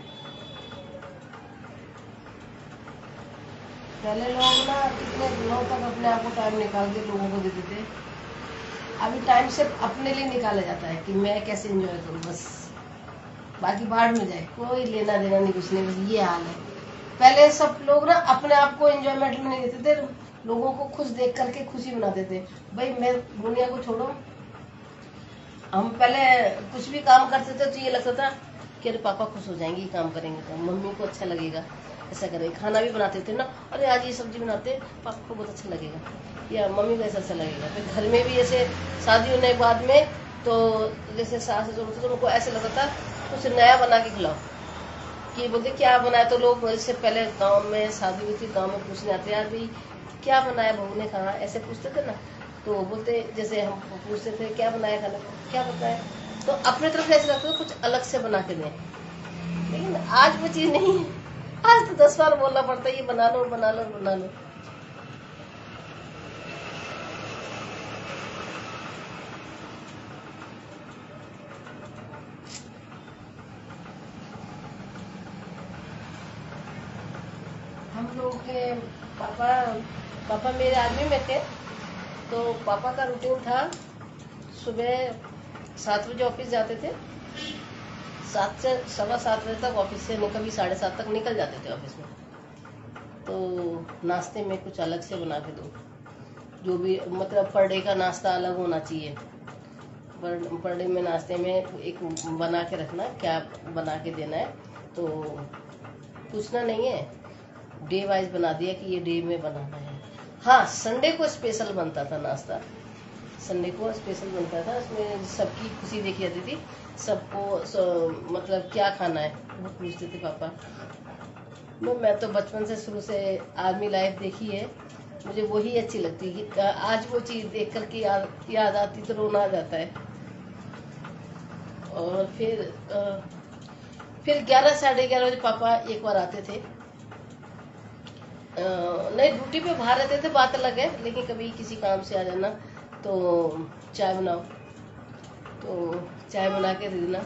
S1: पहले लोग ना कितने दिनों तक अपने आप को टाइम निकाल के लोगों को देते थे। अभी टाइम सिर्फ अपने लिए निकाला जाता है कि मैं कैसे एंजॉय करूं, बस बाकी बाहर में जाए, कोई लेना देना नहीं, कुछ नहीं, बस ये हाल है। पहले सब लोग ना अपने आप को एंजॉयमेंट में नहीं देते थे, लोगों को खुश देख करके खुशी मनाते थे। भाई मैं दुनिया को छोड़ो, हम पहले कुछ भी काम करते थे तो ये लगता था कि अरे पापा खुश हो जाएंगे, काम करेंगे तो मम्मी को अच्छा लगेगा, ऐसा करेंगे। खाना भी बनाते थे ना, अरे आज ये सब्जी बनाते पापा को बहुत अच्छा लगेगा, या मम्मी को ऐसा अच्छा लगेगा। फिर घर में भी ऐसे शादी होने के बाद में तो जैसे सास ससुर होते तो उनको ऐसे लगता था कुछ नया बना के खिलाओ, कि बोलते क्या बनाया, तो लोग इससे पहले गांव में शादी हुई थी, गांव में पूछने आते यार भाई क्या बनाया बहू ने खाना, ऐसे पूछते थे ना, तो बोलते जैसे हम पूछते थे क्या बनाया खाना, क्या बताया, तो अपने तरफ ऐसे लगता था कुछ अलग से बना के दें। लेकिन आज वो चीज नहीं है, आज तो 10 बार बोलना पड़ता है ये बना लो बना लो बना लो। हम लोग के पापा मेरे आदमी में थे, तो पापा का रूटीन था सुबह 7 बजे ऑफिस जाते थे, 7 से 7:15 बजे तक ऑफिस से, कभी 7:30 तक निकल जाते थे ऑफिस में। तो नाश्ते में कुछ अलग से बना के दो, जो भी मतलब पर डे का नाश्ता अलग होना चाहिए। पर डे में नाश्ते में एक बना के रखना, क्या बना के देना है, तो पूछना नहीं है, डे वाइज बना दिया कि ये डे में बनाना है। हाँ संडे को स्पेशल बनता था नाश्ता, संडे को स्पेशल बनता था, उसमें सबकी खुशी देखी जाती थी, सबको मतलब क्या खाना है वो पूछते थे पापा। मैं तो बचपन से शुरू से आर्मी लाइफ देखी है, मुझे वही अच्छी लगती है। आज वो चीज देख कर के याद आती तो रोना आ जाता है। और फिर 11 साढ़े 11 बजे पापा एक बार आते थे, नहीं ड्यूटी पे बाहर रहते थे, बात अलग है, लेकिन कभी किसी काम से आ जाना तो चाय बनाओ, तो चाय बना के दे देना,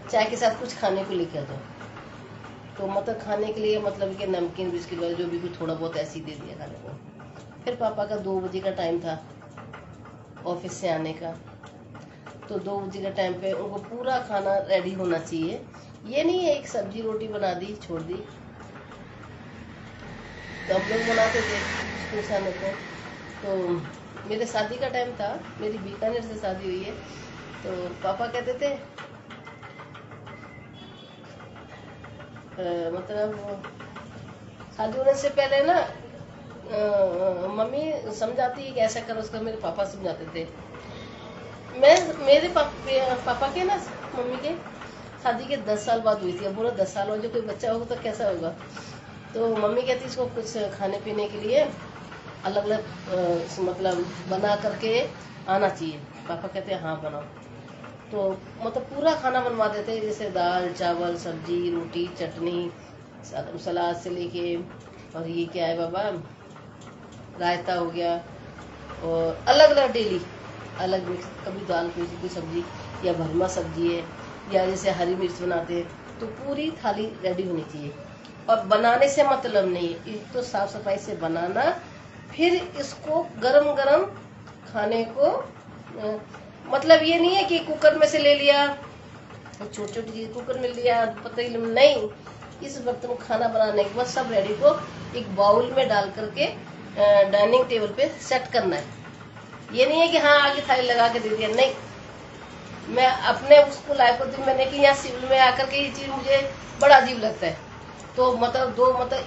S1: चाय के साथ कुछ खाने को लेके आ जाओ, तो मतलब खाने के लिए मतलब कि नमकीन बिस्किट वगैरह जो भी कुछ थोड़ा बहुत ऐसे ही दे दिया खाने को। फिर पापा का 2 बजे का टाइम था ऑफिस से आने का, तो 2 बजे का टाइम पे उनको पूरा खाना रेडी होना चाहिए, ये नहीं है एक सब्जी रोटी बना दी छोड़ दी। तो हम लोग बनाते थे स्कूल से आने को। तो मेरे शादी का टाइम था, मेरी बीकानेर से शादी हुई है। तो पापा कहते थे मतलब शादी होने से पहले ना मम्मी समझाती है कि ऐसा करो उसका, मेरे पापा समझाते थे। मेरे पापा के ना मम्मी के शादी के 10 साल बाद हुई थी। अब बोलो 10 साल बाद जो कोई बच्चा होगा तो कैसा होगा। तो मम्मी कहती इसको कुछ खाने पीने के लिए अलग अलग मतलब बना करके आना चाहिए। पापा कहते हैं हाँ बनाओ। तो मतलब पूरा खाना बनवा देते हैं, जैसे दाल चावल सब्जी रोटी चटनी सलाद से लेके, और ये क्या है बाबा, रायता हो गया, और अलग अलग डेली अलग मिक्स, कभी दाल की सब्जी या भरमा सब्जी है, या जैसे हरी मिर्च बनाते हैं, तो पूरी थाली रेडी होनी चाहिए। और बनाने से मतलब नहीं है, एक तो साफ सफाई से बनाना, फिर इसको गरम गरम खाने को मतलब ये नहीं है कि कुकर में से ले लिया, छोटी छोटी चीज कुकर में लिया पतीले में, नहीं। इस बर्तन में खाना बनाने के बाद सब रेडी को एक बाउल में डाल करके डाइनिंग टेबल पे सेट करना है। ये नहीं है कि हाँ आगे थाली लगा के दे दिया, नहीं। मैं अपने उसको लाइफ को मैंने कि यहाँ सिविल में आकर के ये चीज मुझे बड़ा अजीब लगता है। तो मतलब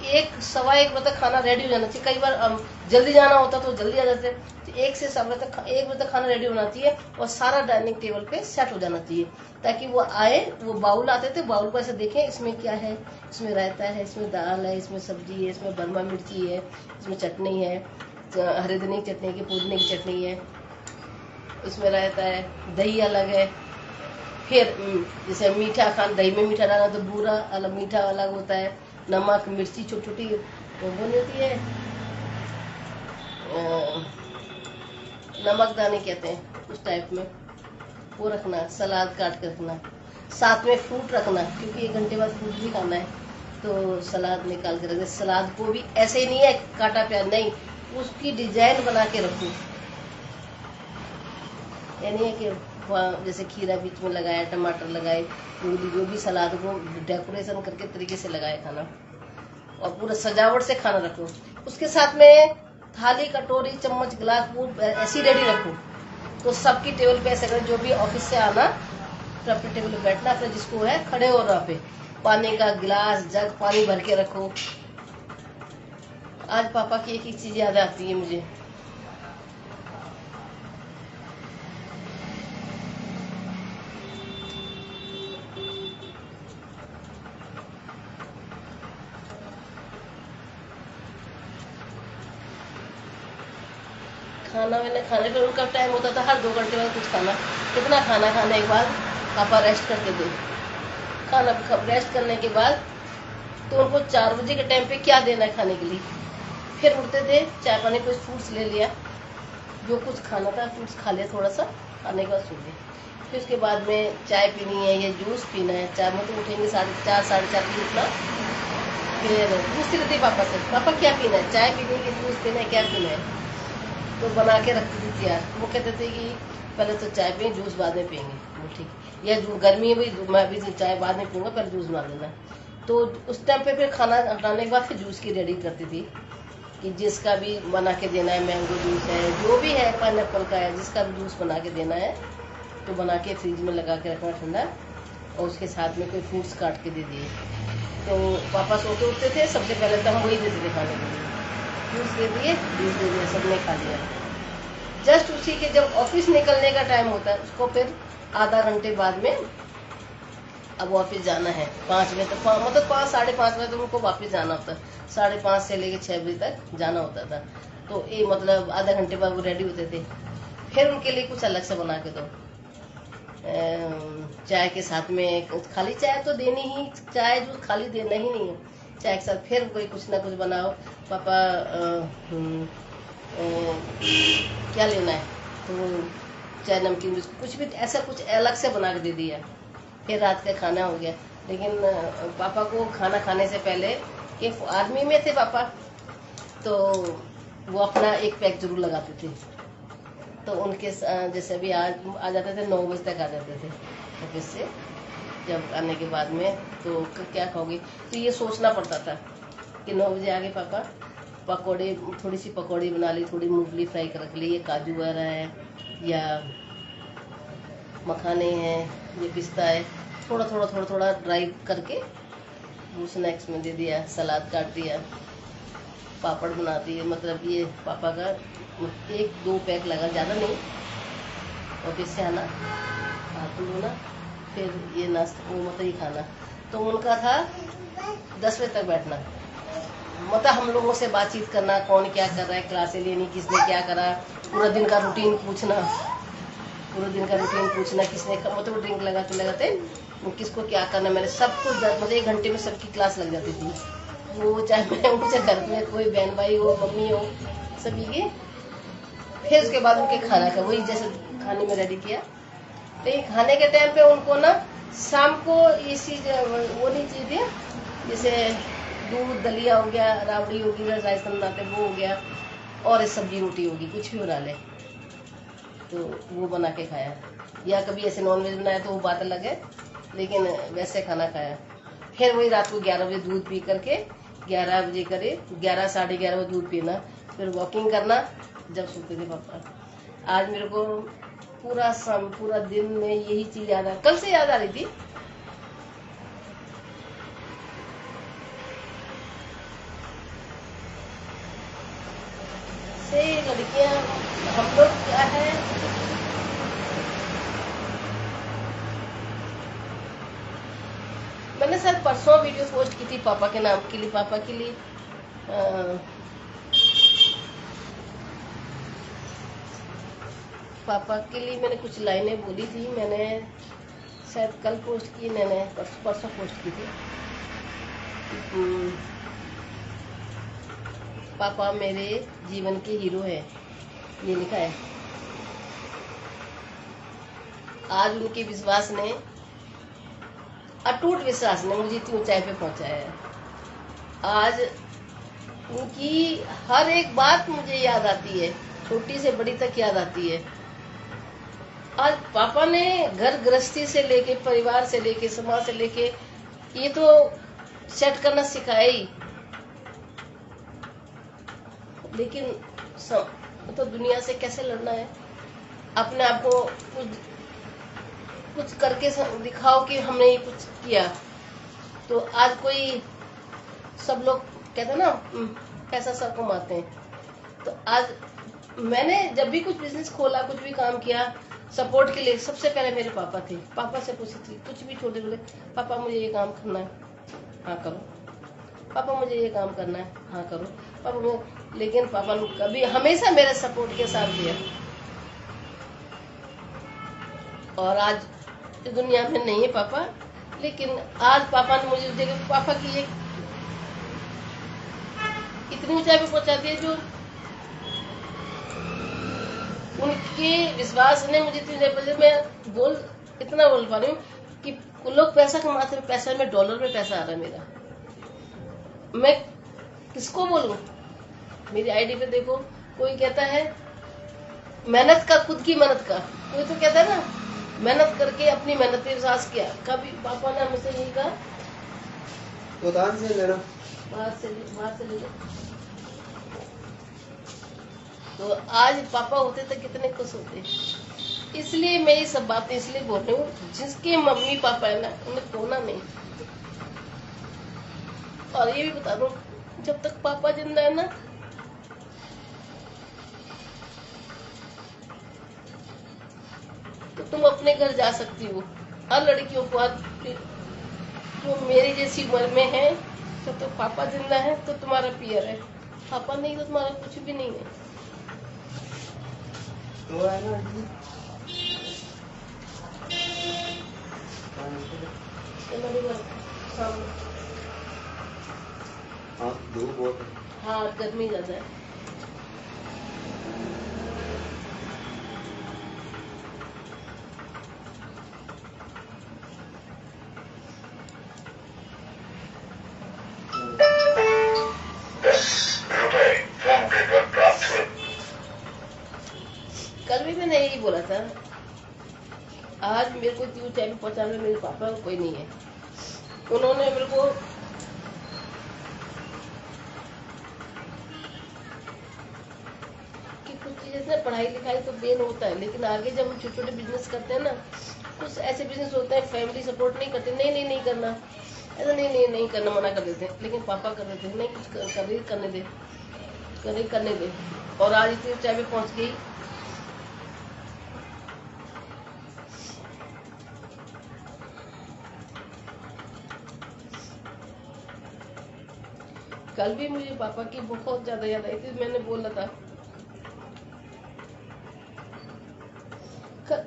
S1: 1 सवा 1 बजे तक खाना रेडी हो जाना चाहिए। कई बार जल्दी जाना होता तो जल्दी आ जाते, तो 1 से 1 बजे तक खाना रेडी होना चाहिए, और सारा डाइनिंग टेबल पे सेट हो जाना चाहिए, ताकि वो आए, वो बाउल आते थे, बाउल को ऐसे देखें इसमें क्या है, इसमें रायता है, इसमें दाल है, इसमें सब्जी है, इसमें बर्मा मिर्ची है, इसमें चटनी है, हरे धनिया की चटनी की, पुदीने की चटनी है, इसमें रायता है, दही अलग है। फिर जैसे मीठा खाना, दही में मीठा डालना तो बूरा अलग, मीठा अलग होता है, नमक मिर्ची छोटी छोटी वो बनी होती है, नमक दाने कहते हैं उस टाइप में, वो रखना, सलाद काट के रखना, साथ में फ्रूट रखना, क्योंकि 1 घंटे बाद फ्रूट भी खाना है, तो सलाद निकाल के रखना। सलाद को भी ऐसे ही नहीं है काटा प्याज, नहीं, उसकी डिजाइन बना के रखो। यानी है कि जैसे खीरा बीच में लगाया, टमाटर लगाए, मूली, जो भी सलाद को डेकोरेशन करके तरीके से लगाए खाना, और पूरा सजावट से खाना रखो। उसके साथ में थाली कटोरी चम्मच गिलास वो ऐसी रेडी रखो, तो सबकी टेबल पे ऐसे करें, जो भी ऑफिस से आना तो अपने टेबल पे बैठना, फिर जिसको है खड़े हो रहा पे पानी का गिलास जग पानी भर के रखो। आज पापा की एक ही चीज याद आती है मुझे, खाना मैंने खाने पर उनका टाइम होता था हर 2 घंटे बाद कुछ खाना। कितना खाना खाने के बाद पापा रेस्ट करते थे। खाना रेस्ट करने के बाद तो उनको 4 बजे के टाइम पे क्या देना है खाने के लिए, फिर उठते थे, चाय पानी, कुछ फ्रूट्स ले लिया, जो कुछ खाना था फ्रूट्स खा लिया थोड़ा सा, खाने के बाद सो गए। फिर उसके बाद में चाय पीनी है या जूस पीना है, चाय में तो उठेंगे 4:30 साढ़े 4 बजे उठना, फिर पूछती रहती पापा से, पापा क्या पीना है, चाय पीनी है कि जूस पीना है, क्या पीना है, तो बना के रखती थी तैयार। वो कहते थे कि पहले तो चाय पिए, जूस बाद में पियेंगे, वो ठीक, या गर्मी है भाई मैं भी चाय बाद में पीऊंगा, पहले जूस बना देना। तो उस टाइम पे फिर खाना हटाने के बाद फिर जूस की रेडी करती थी, कि जिसका भी बना के देना है, मैंगो जूस है, जो भी है, पाइनएप्पल का है, जिसका भी जूस बना के देना है तो बना के फ्रिज में लगा के रखना ठंडा, और उसके साथ में कोई फ्रूट्स काट के दे दिए। तो पापा सोते उठते थे, सबसे पहले तो हम वही देते थे खाने के लिए, जूस दे दिए, जूस दे दिया, सबने खा लिया। जस्ट उसी के जब ऑफिस निकलने का टाइम होता है, उसको फिर आधा घंटे बाद में अब ऑफिस जाना है 5 बजे तक, मतलब 5 साढ़े 5 बजे तक उनको वापस जाना होता है, 5:30 से लेके 6 बजे तक जाना होता था। तो ये मतलब आधा घंटे बाद वो रेडी होते थे, फिर उनके लिए कुछ अलग से बना के दो, चाय के साथ में, खाली चाय तो देनी ही, चाय जो खाली देना ही नहीं है, चाय के साथ फिर कोई कुछ ना कुछ बनाओ। पापा क्या लेना है, तो चाय नमकीन कुछ भी ऐसा कुछ अलग से बना के दे दिया, फिर रात का खाना हो गया। लेकिन पापा को खाना खाने से पहले, कि आर्मी में थे पापा, तो वो अपना एक पैक जरूर लगाते थे, तो उनके जैसे भी आ जाते थे 9 बजे तक आ जाते थे ऑफिस से। जब आने के बाद में तो क्या खाओगे, तो ये सोचना पड़ता था कि 9 बजे आ गए पापा, पकौड़े, थोड़ी सी पकौड़ी बना ली, थोड़ी मूंगफली फ्राई कर रख ली, ये काजू वगैरह है या मखाने हैं, ये पिस्ता है, थोड़ा थोड़ा ड्राई करके वो स्नैक्स में दे दिया, सलाद काट दिया, पापड़ बना दिए। मतलब ये पापा का 1-2 पैक लगा, ज़्यादा नहीं। ऑफिस से आना, हाथ धोना, फिर ये नाश्ता, वो मतलब ये खाना। तो उनका था 10 बजे तक बैठना, मतलब हम लोगों से बातचीत करना, कौन क्या कर रहा है, क्लासें लेनी, किसने क्या करा, पूरा दिन का रूटीन पूछना, किसने मतलब ड्रिंक लगाते किसको क्या करना। मैंने सब कुछ मतलब 1 घंटे में सबकी क्लास लग जाती थी। वो चाहे मैं हूँ, चाहे घर में कोई बहन भाई हो, मम्मी हो, सभी की। फिर उसके बाद उनके खाना का वही जैसे खाने में रेडी किया। लेकिन खाने के टाइम पे उनको ना शाम को ये चीज वो नहीं चाहिए, जैसे दूध दलिया हो गया, राबड़ी होगी, राजस्थान बनाते वो हो गया, और सब्जी रोटी होगी, कुछ भी बना ले तो वो बना के खाया। या कभी ऐसे नॉनवेज बनाया तो वो बात अलग है, लेकिन वैसे खाना खाया। फिर वही रात को 11 बजे दूध पी करके 11 बजे करे 11 साढ़े 11 बजे दूध पीना, फिर वॉकिंग करना जब सोते थे पापा। आज मेरे को पूरा दिन में यही चीज याद आ, कल से याद आ रही थी। से लड़कियां हम लोग क्या है, मैंने शायद परसों वीडियो पोस्ट की थी पापा के नाम के लिए, पापा के लिए पापा के लिए मैंने कुछ लाइनें बोली थी। मैंने शायद कल पोस्ट की, मैंने परसों पोस्ट की थी। पापा मेरे जीवन के हीरो है, ये लिखा है। आज उनके विश्वास ने, अटूट विश्वास ने मुझे इतनी ऊंचाई पे पहुंचाया है। आज उनकी हर एक बात मुझे याद आती है, छोटी से बड़ी तक याद आती है। आज पापा ने घर गृहस्थी से लेके, परिवार से लेके, समाज से लेके, ये तो सेट करना सिखाया ही। लेकिन तो दुनिया से कैसे लड़ना है, अपने आप को कुछ करके दिखाओ कि हमने ये कुछ किया। तो आज कोई, सब लोग कहते हैं ना पैसा सब कमाते हैं, तो आज मैंने जब भी कुछ बिजनेस खोला, कुछ भी काम किया, सपोर्ट के लिए सबसे पहले मेरे पापा थे। पापा से पूछती थी कुछ भी, छोटे बोले पापा मुझे ये काम करना है, हाँ करो, पापा मुझे ये काम करना है, हाँ करो पापा मुझे। लेकिन पापा ने कभी हमेशा मेरे सपोर्ट के साथ दिया। और आज दुनिया में नहीं है पापा, लेकिन आज पापा ने मुझे देखो, पापा की एक इतनी ऊंचाई पे पहुंचा दिया, जो उनके विश्वास ने मुझे मैं इतना बोल पा रही हूँ कि लोग पैसा कमाते हैं, पैसा में डॉलर में पैसा आ रहा है मेरा। मैं किसको बोलूं? मेरी आईडी पे देखो, कोई कहता है मेहनत का, खुद की मेहनत का, कोई तो कहता है ना मेहनत करके अपनी मेहनत पे विश्वास किया। कभी पापा ने हमसे यही कहा,
S3: उधार से लेना,
S1: बाहर से ले लो। तो आज पापा होते तो कितने खुश होते। इसलिए मैं ये सब बातें इसलिए बोल रही हूँ, जिसके मम्मी पापा है ना, उन्हें खोना नहीं। और ये भी बता दूं, जब तक पापा जिंदा है ना, तो तुम अपने घर जा सकती हो। हर लड़कियों को आज जो मेरी जैसी उम्र में है, तो पापा जिंदा है तो तुम्हारा पियर है, पापा नहीं तो तुम्हारा कुछ भी नहीं है।
S3: तो है ना हाँ, धूप बहुत है।
S1: हाँ, गर्मी ज्यादा है। कल भी मैंने यही बोला था, आज मेरे को इतनी ऊंचाई पे पहुंचाने मेरे पापा कोई नहीं है। उन्होंने मेरे को पढ़ाई लिखाई तो मेन होता है, लेकिन आगे जब हम छोटे छोटे बिजनेस करते हैं ना, कुछ ऐसे बिजनेस होते हैं फैमिली सपोर्ट नहीं करते, नहीं नहीं नहीं करना, ऐसा नहीं नहीं नहीं करना, मना कर देते हैं। लेकिन पापा कर देते हैं, नहीं कुछ करने दे। और आज इतनी ऊंचाई पे पहुंच गई। कल भी मुझे पापा की बहुत ज्यादा याद आई थी, मैंने बोला था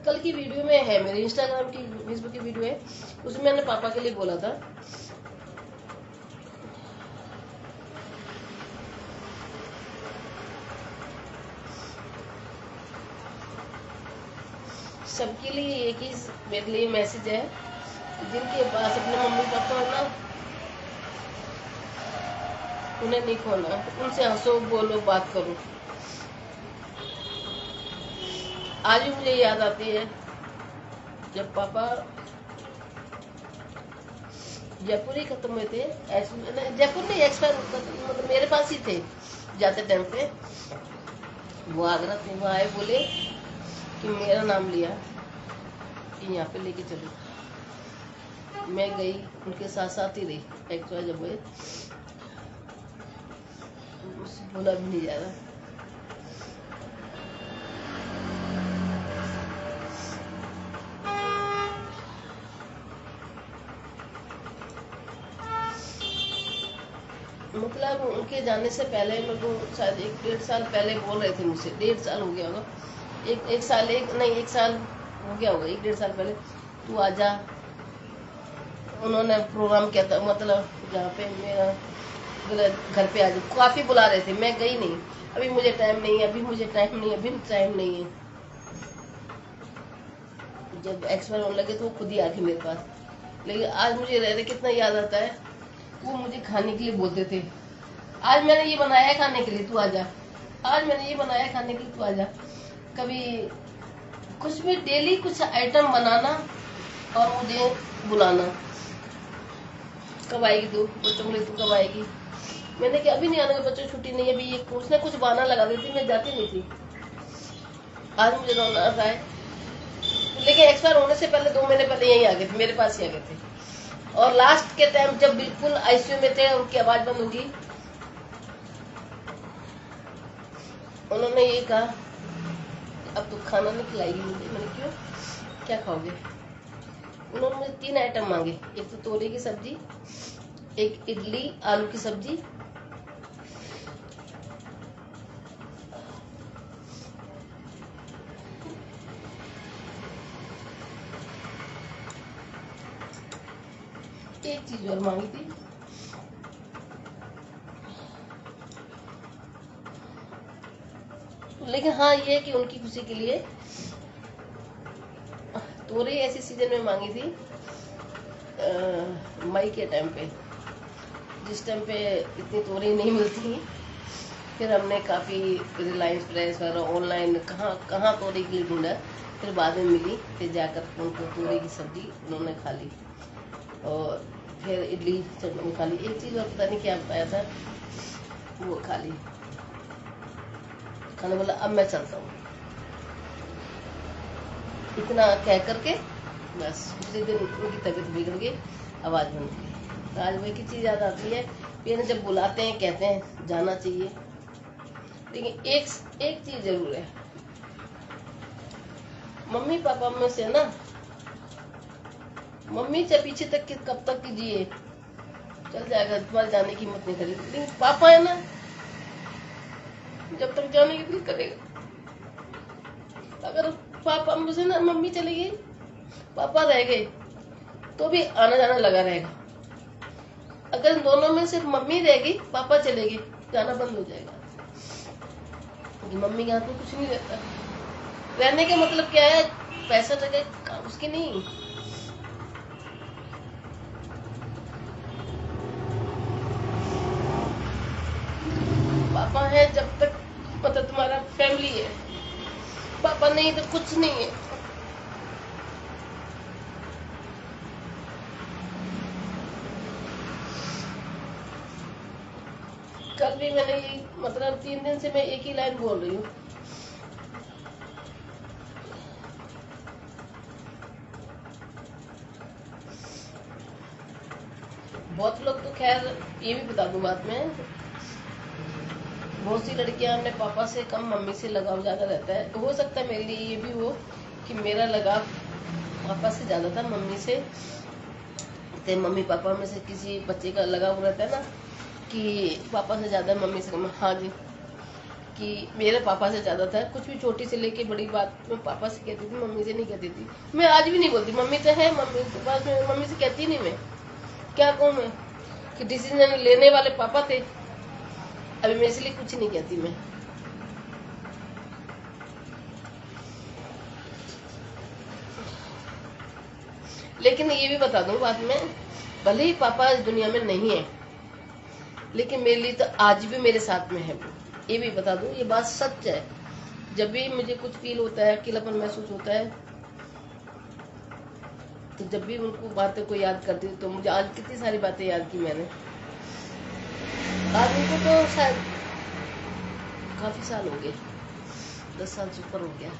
S1: कल की वीडियो में है, मेरे इंस्टाग्राम की फेसबुक की वीडियो है, उसमें मैंने पापा के लिए बोला था सबके लिए एक ही मेरे लिए मैसेज है, जिनके पास अपने मम्मी पापा है ना, उन्हें नहीं खोना, उनसे हंसो बोलो बात करो। आज भी मुझे याद आती है जब पापा जयपुर ही खत्म हुए थे, जयपुर में एक्सपायर, मतलब मेरे पास ही थे जाते टाइम पे। वो आगरा थे, वो आए बोले कि मेरा नाम लिया कि यहाँ पे लेके चलो। मैं गई, उनके साथ साथ ही रही। एक्चुअली जब हुए बोला भी नहीं जा रहा। मतलब उनके जाने से पहले मेरे को शायद 1-1.5 साल पहले बोल रहे थे मुझसे, 1.5 साल हो गया होगा, एक साल हो गया होगा, 1-1.5 साल पहले, तू आजा। उन्होंने प्रोग्राम किया था, मतलब जहाँ पे मेरा घर पे आजा, काफी बुला रहे थे, मैं गई नहीं, अभी मुझे टाइम नहीं है, अभी टाइम नहीं है। जब एक्सपायर होने लगे तो वो खुद ही आ गए मेरे पास। लेकिन आज मुझे रह रहे कितना याद आता है, वो मुझे खाने के लिए बोलते थे, आज मैंने ये बनाया है खाने के लिए तू आजा, आज मैंने ये बनाया है खाने के लिए तू आजा। कभी कुछ भी डेली कुछ आइटम बनाना और मुझे बुलाना, कब आएगी तू, बच्चों के लिए तू कब आएगी। मैंने कहा अभी नहीं आने का, बच्चों छुट्टी नहीं है अभी, ये कुछ ना कुछ बहाना लगा देती, मैं जाती नहीं थी। आज मुझे रोना आता है, लेकिन एक्सपायर होने से पहले 2 महीने पहले यही आ गए थे, मेरे पास ही आ गए थे। और लास्ट के टाइम जब बिल्कुल आईसीयू में थे, उनकी आवाज बंद होगी, उन्होंने ये कहा अब तो खाना नहीं खिलाएगी मुझे। मैंने क्यों, क्या खाओगे। उन्होंने मुझे 3 आइटम मांगे, एक तो तोरी की सब्जी, एक इडली आलू की सब्जी, एक चीज और मांगी थी, लेकिन हाँ ये कि उनकी खुशी के लिए तोरी ऐसी सीजन में मांगी थी, मई के टाइम पे, जिस टाइम पे इतनी तोरी नहीं मिलती। फिर हमने काफ़ी रिलायंस प्रेस वगैरह ऑनलाइन कहाँ तोरी के लिए ढूंढा, फिर बाद में मिली, फिर जाकर उनको तोरी की सब्जी उन्होंने खा ली और फिर इडली चटनी खा ली, एक चीज़ और पता नहीं क्या बताया था वो खा ली। खाने बोला अब मैं चलता हूँ, इतना कह करके बस उसी दिन उनकी तबीयत बिगड़ गई, आवाज़ बंद गई। आज वही की चीज़ याद आती है, पेरेंट्स जब बुलाते हैं कहते हैं जाना चाहिए, लेकिन एक चीज़ जरूर है, मम्मी पापा में से ना, मम्मी से पीछे तक कब तक कीजिए, चल जाएगा, तुम्हारे जाने की हिम्मत नहीं करेगी, लेकिन पापा है ना, जब तक जाने की दिल करेगा। अगर पापा मुझे ना, मम्मी चली गई पापा रह गए तो भी आना जाना लगा रहेगा। अगर दोनों में सिर्फ मम्मी रहेगी, पापा चले गए, जाना बंद हो जाएगा, क्योंकि मम्मी के हाथ में कुछ नहीं रहता। रहने का मतलब क्या है, पैसा जगह उसकी नहीं, पापा है जब तक, मतलब तुम्हारा फैमिली है, पापा नहीं तो कुछ नहीं है। कल भी मैंने ये, मतलब 3 दिन से मैं एक ही लाइन बोल रही हूँ, बहुत लोग तो खैर, ये भी बता दूं बात में, बहुत सी लड़कियां अपने पापा से कम मम्मी से लगाव ज्यादा रहता है। हो सकता है मेरे लिए ये भी हो कि मेरा लगाव पापा से ज्यादा था मम्मी से। तो मम्मी पापा में से किसी बच्चे का लगाव रहता है ना कि पापा से ज्यादा मम्मी से कम। हाँ जी, कि मेरे पापा से ज्यादा था। कुछ भी छोटी से लेके बड़ी बात मैं पापा से कहती थी, मम्मी से नहीं कहती थी। मैं आज भी नहीं बोलती, मम्मी तो है, मम्मी के पास में मम्मी से कहती नहीं। मैं क्या कहूँ मैं कि डिसीजन लेने वाले पापा थे। अभी मैं इसलिए कुछ नहीं कहती मैं। लेकिन ये भी बता दूं बात में, भले ही पापा इस दुनिया में नहीं है, लेकिन मेरे लिए तो आज भी मेरे साथ में है। ये भी बता दूं, ये बात सच है। जब भी मुझे कुछ फील होता है, अकेलापन महसूस होता है, तो जब भी उनको बातें को याद करती हूँ, तो मुझे आज कितनी सारी बातें याद की मैंने। आज उनको तो शायद काफी साल हो गए, 10 साल से ऊपर हो गया।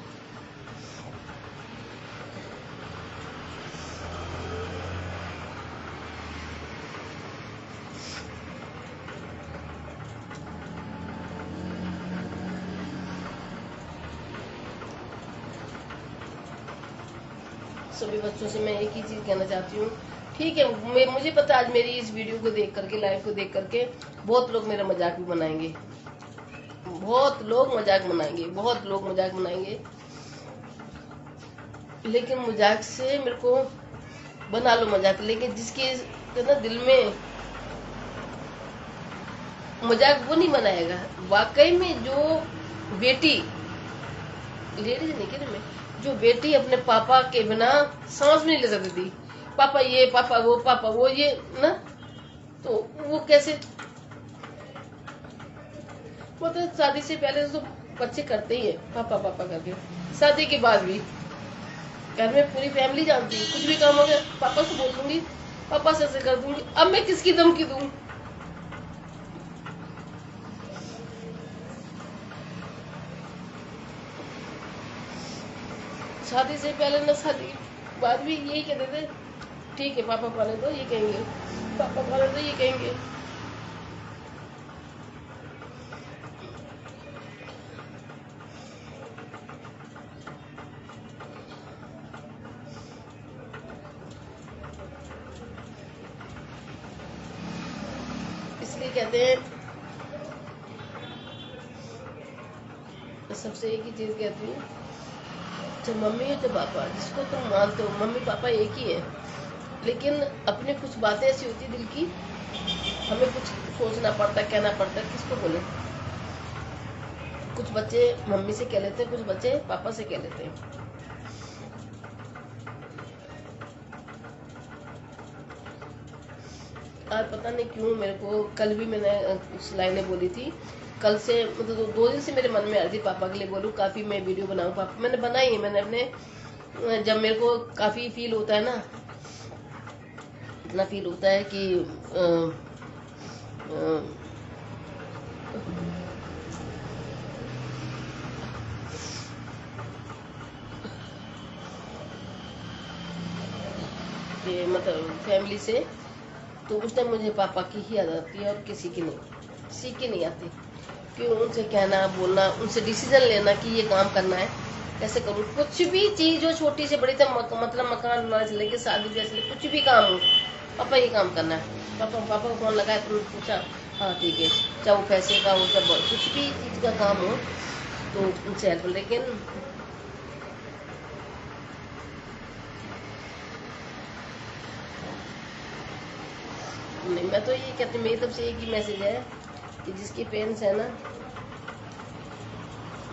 S1: सभी बच्चों से मैं एक ही चीज कहना चाहती हूँ, ठीक है, मुझे पता आज मेरी इस वीडियो को देख करके, लाइव को देख करके बहुत लोग मेरा मजाक भी बनाएंगे, बहुत लोग मजाक बनाएंगे, बहुत लोग मजाक बनाएंगे। लेकिन मजाक से मेरे को बना लो मजाक, लेकिन जिसके ना दिल में मजाक वो नहीं बनाएगा। वाकई में जो बेटी, लेडीज नहीं कह रही मैं, जो बेटी अपने पापा के बिना सांस नहीं ले सकती थी, पापा ये पापा वो ये ना, तो वो कैसे, वो तो शादी से पहले तो बच्चे करते ही है पापा पापा करके। शादी के बाद भी घर में पूरी फैमिली जानती है, कुछ भी काम हो गया पापा से बोल दूंगी, पापा से ऐसे कर दूंगी। अब मैं किसकी धमकी दूं? शादी से पहले ना, शादी के बाद भी यही कहते थे, ठीक है पापा पाले तो ये कहेंगे, पापा पाले तो ये कहेंगे। इसलिए कहते हैं, सबसे एक ही चीज कहती हूँ, चाहे मम्मी हो चाहे पापा, जिसको तुम मानते हो, मम्मी पापा एक ही है, लेकिन अपने कुछ बातें ऐसी होती दिल की, हमें कुछ सोचना पड़ता है, कहना पड़ता है, किसको बोले। कुछ बच्चे मम्मी से कह लेते हैं, कुछ बच्चे पापा से कह लेते हैं। आज पता नहीं क्यों मेरे को, कल भी मैंने कुछ लाइनें बोली थी, कल से मतलब 2 दिन से मेरे मन में आ रही थी पापा के लिए बोलूं, काफी मैं वीडियो बनाऊं। पापा मैंने बनाई है, मैंने अपने, जब मेरे को काफी फील होता है ना, इतना फील होता है कि मतलब फैमिली से, तो उस टाइम मुझे पापा की ही याद आती है और किसी की नहीं आती। कि उनसे कहना बोलना, उनसे डिसीजन लेना कि ये काम करना है, कैसे करूँ, कुछ भी चीज जो छोटी से बड़ी तक, मतलब मकान बनाने से लेके शादी जैसे कुछ भी काम हो, पापा ये काम करना है, पापा को फोन लगाया तो पूछा, हाँ ठीक है, चाहे वो पैसे का हो, चाहे कुछ भी चीज का काम हो तो उनसे हेल्प। लेकिन नहीं, मैं तो ये कहती हूँ, मेरी तरफ से एक ही मैसेज है कि जिसके पेरेंट्स है ना,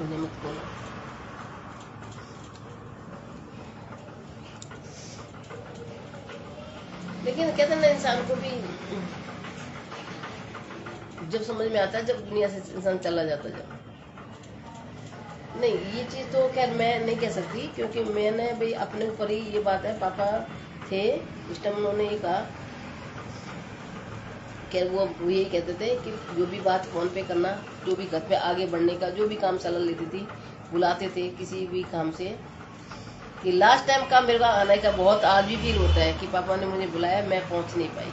S1: उन्हें मत बोलो। लेकिन कहते ना, इंसान को भी जब समझ में आता है, जब दुनिया से इंसान चला जाता है, जब नहीं, ये चीज तो खैर मैं नहीं कह सकती, क्योंकि मैंने भाई अपने ऊपर ही ये बात है। पापा थे उस टाइम, उन्होंने ये कहा कि वो यही कहते थे कि जो भी बात फोन पे करना, जो भी घर पे आगे बढ़ने का, जो भी काम सलाह लेती थी, बुलाते थे किसी भी काम से। कि लास्ट टाइम का मेरे को आने का बहुत आज भी फील होता है कि पापा ने मुझे बुलाया, मैं पहुंच नहीं पाई।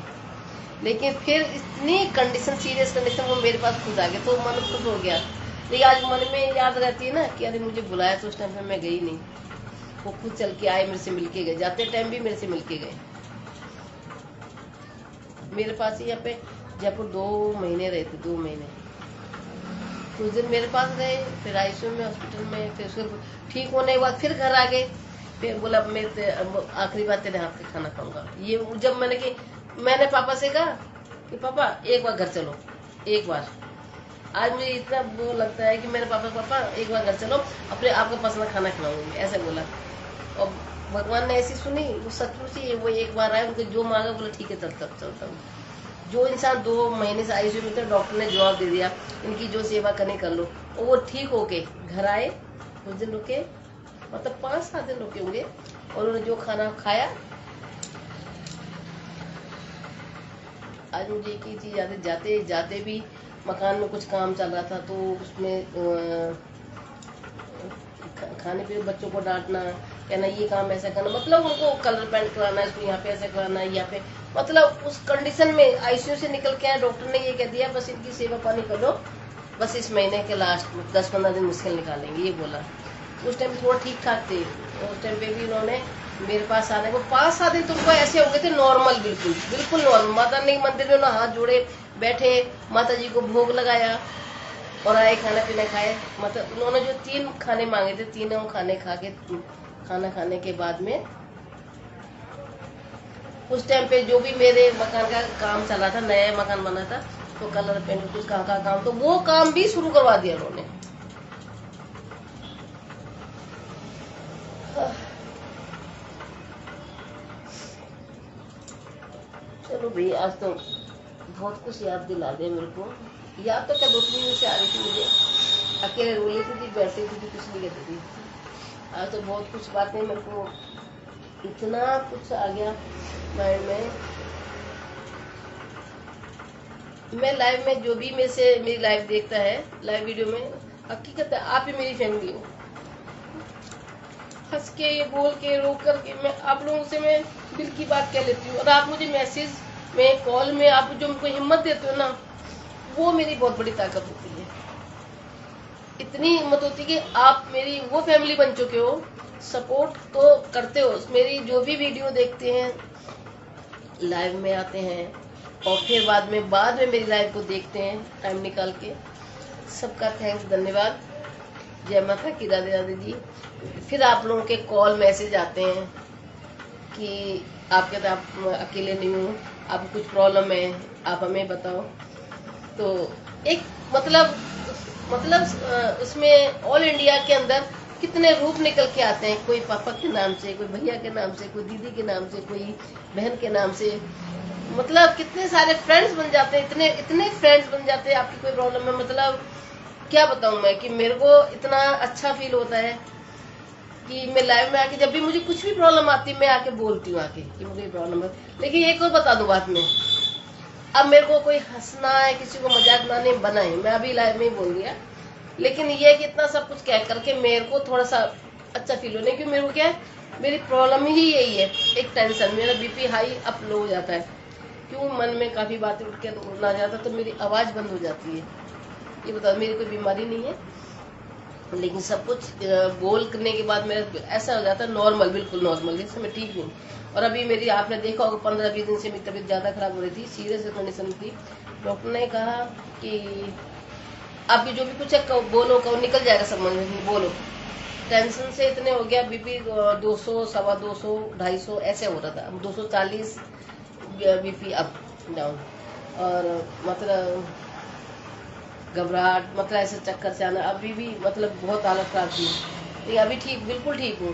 S1: लेकिन फिर इतनी कंडीशन, सीरियस कंडीशन, वो मेरे पास खुद आ गए तो मन खुश हो गया। लेकिन आज मन में याद रहती है ना कि अरे मुझे बुलाया तो उस टाइम पे मैं गई नहीं। वो खुद चल के आए, मेरे से मिलके गए, जाते टाइम भी मेरे से मिलके गए। मेरे पास ही यहाँ पे जयपुर 2 महीने रहे थे, 2 महीने। कुछ दिन मेरे पास रहे, फिर आईसीयू में, हॉस्पिटल में, फिर उसके ठीक होने के बाद फिर घर आ गए। फिर बोला मैं आखिरी बार तेरे हाथ का खाना खाऊंगा। ये जब मैंने पापा से कहा कि पापा एक बार घर चलो, एक बार। आज मुझे इतना वो लगता है कि मेरे पापा एक बार घर चलो, अपने आपका पसंद खाना खिलाऊंगी, ऐसे बोला। और भगवान ने ऐसी सुनी, वो सचमुच ही वो एक बार आए, उनको जो मांगा बोला ठीक है चलता हूँ। जो इंसान 2 महीने से आईसीयू में थे, डॉक्टर ने जवाब दे दिया इनकी जो सेवा करनी कर लो, और वो ठीक होके घर आए। कुछ दिन रुके, मतलब 5-7 दिन रुके होंगे, और उन्होंने जो खाना खाया। आज मुझे एक ही चीज याद है, जाते जाते भी मकान में कुछ काम चल रहा था तो उसमें खाने पे बच्चों को डांटना, कहना ये काम ऐसा करना, मतलब उनको कलर पेंट कराना, इसको यहाँ पे ऐसा कराना, यहाँ पे, मतलब उस कंडीशन में आईसीयू से निकल के आए। डॉक्टर ने ये कह दिया बस इनकी सेवा पानी कर लो, बस इस महीने के लास्ट 10-15 दिन मुश्किल निकालेंगे, ये बोला। उस टाइम थोड़ा ठीक ठाक थे, उस टाइम पे भी उन्होंने मेरे पास आने को 5-7 दिन तुमको ऐसे हो गए थे नॉर्मल, बिल्कुल नॉर्मल। माता रानी के मंदिर में उन्होंने हाथ जोड़े बैठे, माता जी को भोग लगाया और आए, खाना पीना खाए। मतलब उन्होंने जो 3 खाने मांगे थे, तीनों खाने खाना खाने के बाद में उस टाइम पे जो भी मेरे मकान का काम चला था, नया मकान बना था, तो कलर पेंट कुछ का काम, तो वो काम भी शुरू करवा दिया उन्होंने। चलो भाई, आज तो बहुत कुछ याद दिला दिया मेरे को। याद तो क्या 2-3 दिन से आ रही थी मुझे, अकेले रो लेती थी, बैठती थी, कुछ नहीं कहती थी। आज तो बहुत कुछ बातें मेरे को, इतना कुछ आ गया माइंड में। मैं लाइव में जो भी मेरी लाइव देखता है, लाइव वीडियो में, हकीकत है आप ही मेरी फैमिली हो। हंस के, बोल के, रो करके मैं आप लोगों से मैं दिल की बात कह लेती हूँ, और आप मुझे मैसेज में, कॉल में आप जो मुझको हिम्मत देते हो ना, वो मेरी बहुत बड़ी ताकत होती है। इतनी हिम्मत होती है कि आप मेरी वो फैमिली बन चुके हो, सपोर्ट तो करते हो, मेरी जो भी वीडियो देखते हैं, लाइव में आते हैं, और फिर बाद में मेरी लाइव को देखते हैं टाइम निकाल के। सबका थैंक्स, धन्यवाद। जय माता की, राधे राधे जी। फिर आप लोगों के कॉल मैसेज आते हैं कि आप कहते आप अकेले नहीं हो, आपको कुछ प्रॉब्लम है, आप हमें बताओ। तो एक मतलब उसमें ऑल इंडिया के अंदर कितने रूप निकल के आते हैं, कोई पापा के नाम से, कोई भैया के नाम से, कोई दीदी के नाम से, कोई बहन के नाम से, मतलब कितने सारे फ्रेंड्स बन जाते हैं, इतने फ्रेंड्स बन जाते हैं। आपकी कोई प्रॉब्लम है, मतलब क्या बताऊं मैं, कि मेरे को इतना अच्छा फील होता है कि मैं लाइव में आके, जब भी मुझे कुछ भी प्रॉब्लम आती है, मैं आके बोलती हूँ आके कि मुझे प्रॉब्लम है। लेकिन एक और बता दूं बात में, अब मेरे को कोई हंसना है, किसी को मजाक बनाने बना है, मैं अभी लाइव में ही बोल दिया। लेकिन ये कि इतना सब कुछ कह करके मेरे को थोड़ा सा अच्छा फील होने, क्योंकि मेरे को क्या है, मेरी प्रॉब्लम ही यही है, एक टेंशन, मेरा बीपी हाई अप लो हो जाता है। क्यों, मन में काफी बातें उठ के ना जाता, तो मेरी आवाज बंद हो जाती है। ये बताओ, मेरी कोई बीमारी नहीं है, लेकिन सब कुछ बोल करने के बाद मेरा ऐसा हो जाता है नॉर्मल, बिल्कुल नॉर्मल, जैसे मैं ठीक हूँ। और अभी मेरी, आपने देखा होगा, 15-20 दिन से मेरी तबीयत ज्यादा खराब हो रही थी, सीरियस कंडीशन थी। डॉक्टर ने कहा कि आपकी जो भी कुछ है बोलो, कहो निकल जाएगा सब मन में, बोलो। टेंशन से इतने हो गया, बीपी 200, 250, 250 ऐसे हो रहा था, 240 बीपी अप डाउन, और मतलब घबराहट, मतलब ऐसे चक्कर से आना, अभी भी मतलब बहुत हालत खराब थी, लेकिन अभी ठीक, बिल्कुल ठीक हूँ।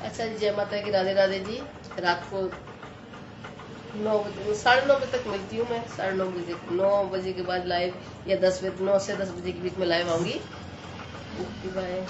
S1: अच्छा जी, जय माता की, राधे राधे जी। रात को 9 बजे, 9:30 बजे तक मिलती हूँ मैं, 9:30 बजे, 9 बजे के बाद लाइव, या 10 बजे, 9 से 10 बजे के बीच में लाइव आऊंगी। बाय।